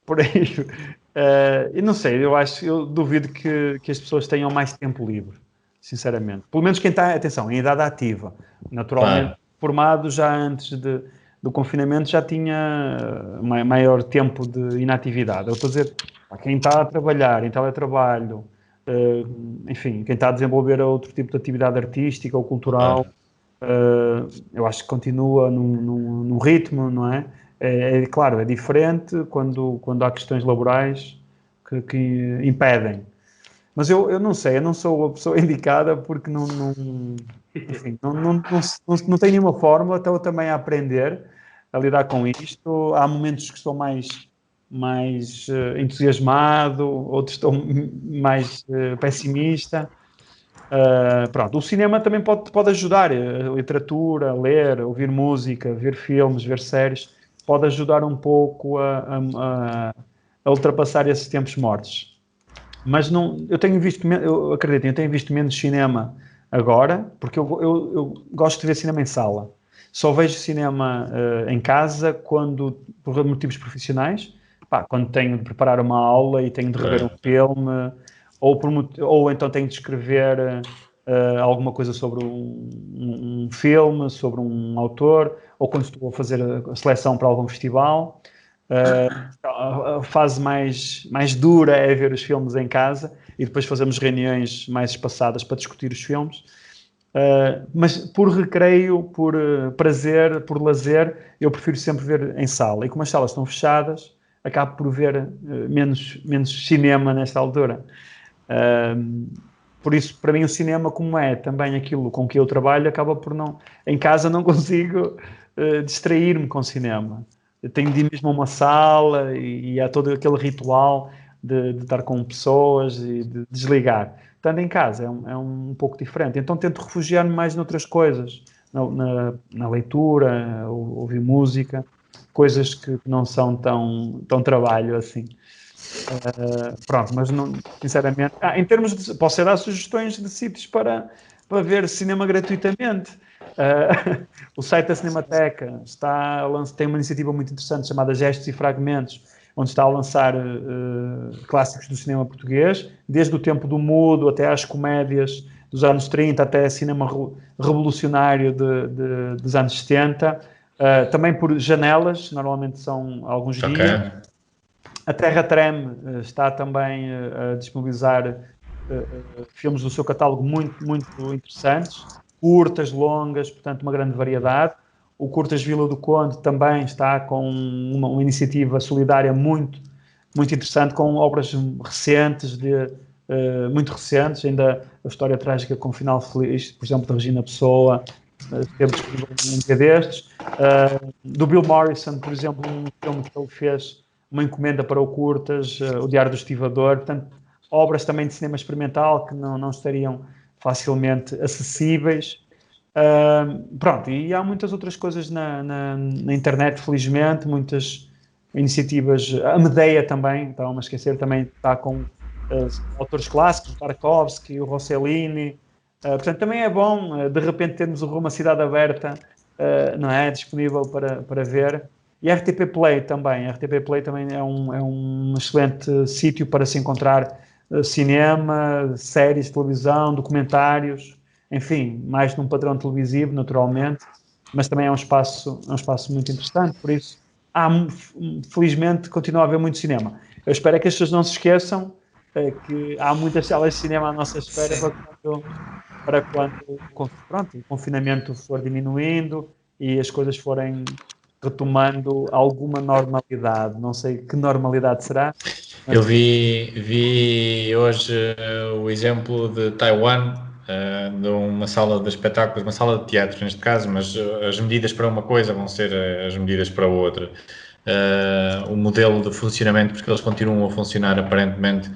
Por aí. Eu não sei, eu duvido que as pessoas tenham mais tempo livre. sinceramente. Pelo menos quem está, atenção, em idade ativa. Naturalmente, formado já antes do confinamento, já tinha maior tempo de inatividade. Eu estou a dizer, quem está a trabalhar em teletrabalho, enfim, quem está a desenvolver outro tipo de atividade artística ou cultural, eu acho que continua num ritmo, não é? Claro, é diferente quando há questões laborais que impedem. Mas eu não sei, eu não sou a pessoa indicada porque enfim, não tenho nenhuma fórmula, estou também a aprender a lidar com isto. Há momentos que estou mais entusiasmado, outros estou mais pessimista. Pronto, o cinema também pode ajudar, a literatura, ler, ouvir música, ver filmes, ver séries, pode ajudar um pouco a ultrapassar esses tempos mortos. Mas não, eu tenho visto menos cinema agora, porque eu gosto de ver cinema em sala. Só vejo cinema em casa por motivos profissionais, quando tenho de preparar uma aula e tenho de rever um filme, ou então tenho de escrever alguma coisa sobre um filme, sobre um autor, ou quando estou a fazer a seleção para algum festival. A fase mais dura é ver os filmes em casa e depois fazemos reuniões mais espaçadas para discutir os filmes. Mas por recreio, por prazer, por lazer, eu prefiro sempre ver em sala. E como as salas estão fechadas, acabo por ver menos cinema nesta altura. Por isso, para mim, o cinema, como é também aquilo com que eu trabalho, acaba por não... Em casa não consigo distrair-me com cinema. Eu tenho de ir mesmo a uma sala e há todo aquele ritual de estar com pessoas e de desligar. Estando em casa é um pouco diferente. Então tento refugiar-me mais noutras coisas, na leitura, ouvir música, coisas que não são tão trabalho assim. Pronto, mas não, sinceramente... em termos de... Posso dar sugestões de sítios para ver cinema gratuitamente. O site da Cinemateca tem uma iniciativa muito interessante chamada Gestos e Fragmentos, onde está a lançar clássicos do cinema português, desde o tempo do mudo até às comédias dos anos 30, até cinema revolucionário dos anos 70. Também por janelas, normalmente são alguns dias. A Terra Treme está também a disponibilizar filmes do seu catálogo muito, muito interessantes, curtas, longas, portanto uma grande variedade. O Curtas Vila do Conde também está com uma iniciativa solidária muito, muito interessante, com obras recentes, muito recentes, ainda a História Trágica com Final Feliz, por exemplo, da Regina Pessoa, temos um dia destes. Do Bill Morrison, por exemplo, um filme que ele fez, uma encomenda para o Curtas, O Diário do Estivador, portanto, obras também de cinema experimental que não estariam facilmente acessíveis. Pronto, e há muitas outras coisas na internet, felizmente, muitas iniciativas. A Medeia também, estava-me a esquecer, também está com autores clássicos, o Tarkovsky, o Rossellini. Portanto, também é bom, de repente, termos uma cidade aberta, não é? Disponível para ver. E a RTP Play também. A RTP Play também é um excelente sítio para se encontrar cinema, séries de televisão, documentários, enfim, mais num padrão televisivo, naturalmente, mas também é um espaço muito interessante. Por isso, felizmente, continua a haver muito cinema. Eu espero que as pessoas não se esqueçam que há muitas salas de cinema à nossa espera para quando o confinamento for diminuindo e as coisas forem retomando alguma normalidade. Não sei que normalidade será. Eu vi hoje o exemplo de Taiwan, de uma sala de espetáculos, uma sala de teatro neste caso, mas as medidas para uma coisa vão ser as medidas para outra. O modelo de funcionamento, porque eles continuam a funcionar aparentemente,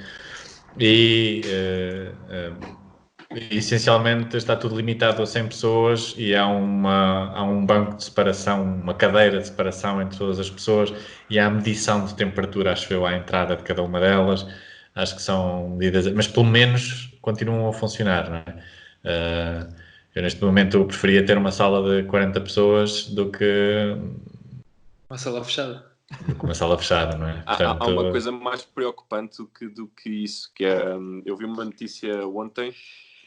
e essencialmente está tudo limitado a 100 pessoas e há um banco de separação, uma cadeira de separação entre todas as pessoas e há a medição de temperatura, acho eu, à entrada de cada uma delas. Acho que são medidas, mas pelo menos continuam a funcionar, não é? Eu neste momento preferia ter uma sala de 40 pessoas do que uma sala fechada. Uma sala fechada, não é? Portanto, há uma coisa mais preocupante do que isso, que é, eu vi uma notícia ontem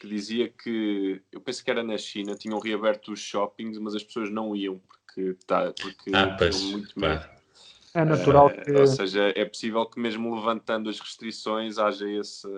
que dizia que, eu penso que era na China, tinham reaberto os shoppings, mas as pessoas não iam porque Pois, tinham muito medo. claro. É natural que... Ou seja, é possível que mesmo levantando as restrições haja essa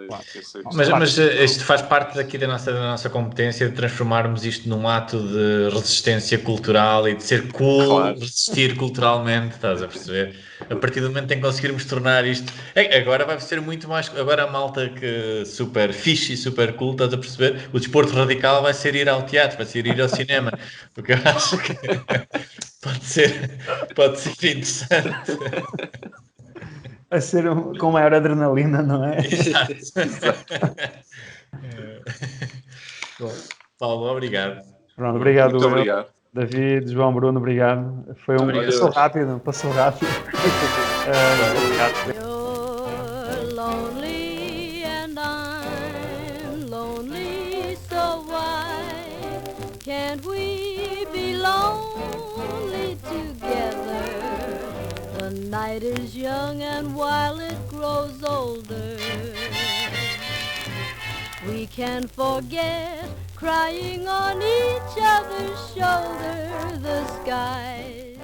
Mas isto faz parte aqui da nossa competência de transformarmos isto num ato de resistência cultural e de ser cool, Claro. resistir culturalmente, estás a perceber? A partir do momento em que conseguirmos tornar isto... Agora vai ser muito mais... Agora a malta que super fixe e super cool, estás a perceber? O desporto radical vai ser ir ao teatro, vai ser ir ao cinema, porque eu acho que pode ser interessante. A ser com maior adrenalina, não é? Exato. Paulo, obrigado. Pronto, obrigado. Muito obrigado. David, João, Bruno, obrigado. Passou rápido. Obrigado. You're lonely and I'm lonely, so why can't we be lonely together? The night is young and while it grows older, we can forget crying on each other's shoulder. The skies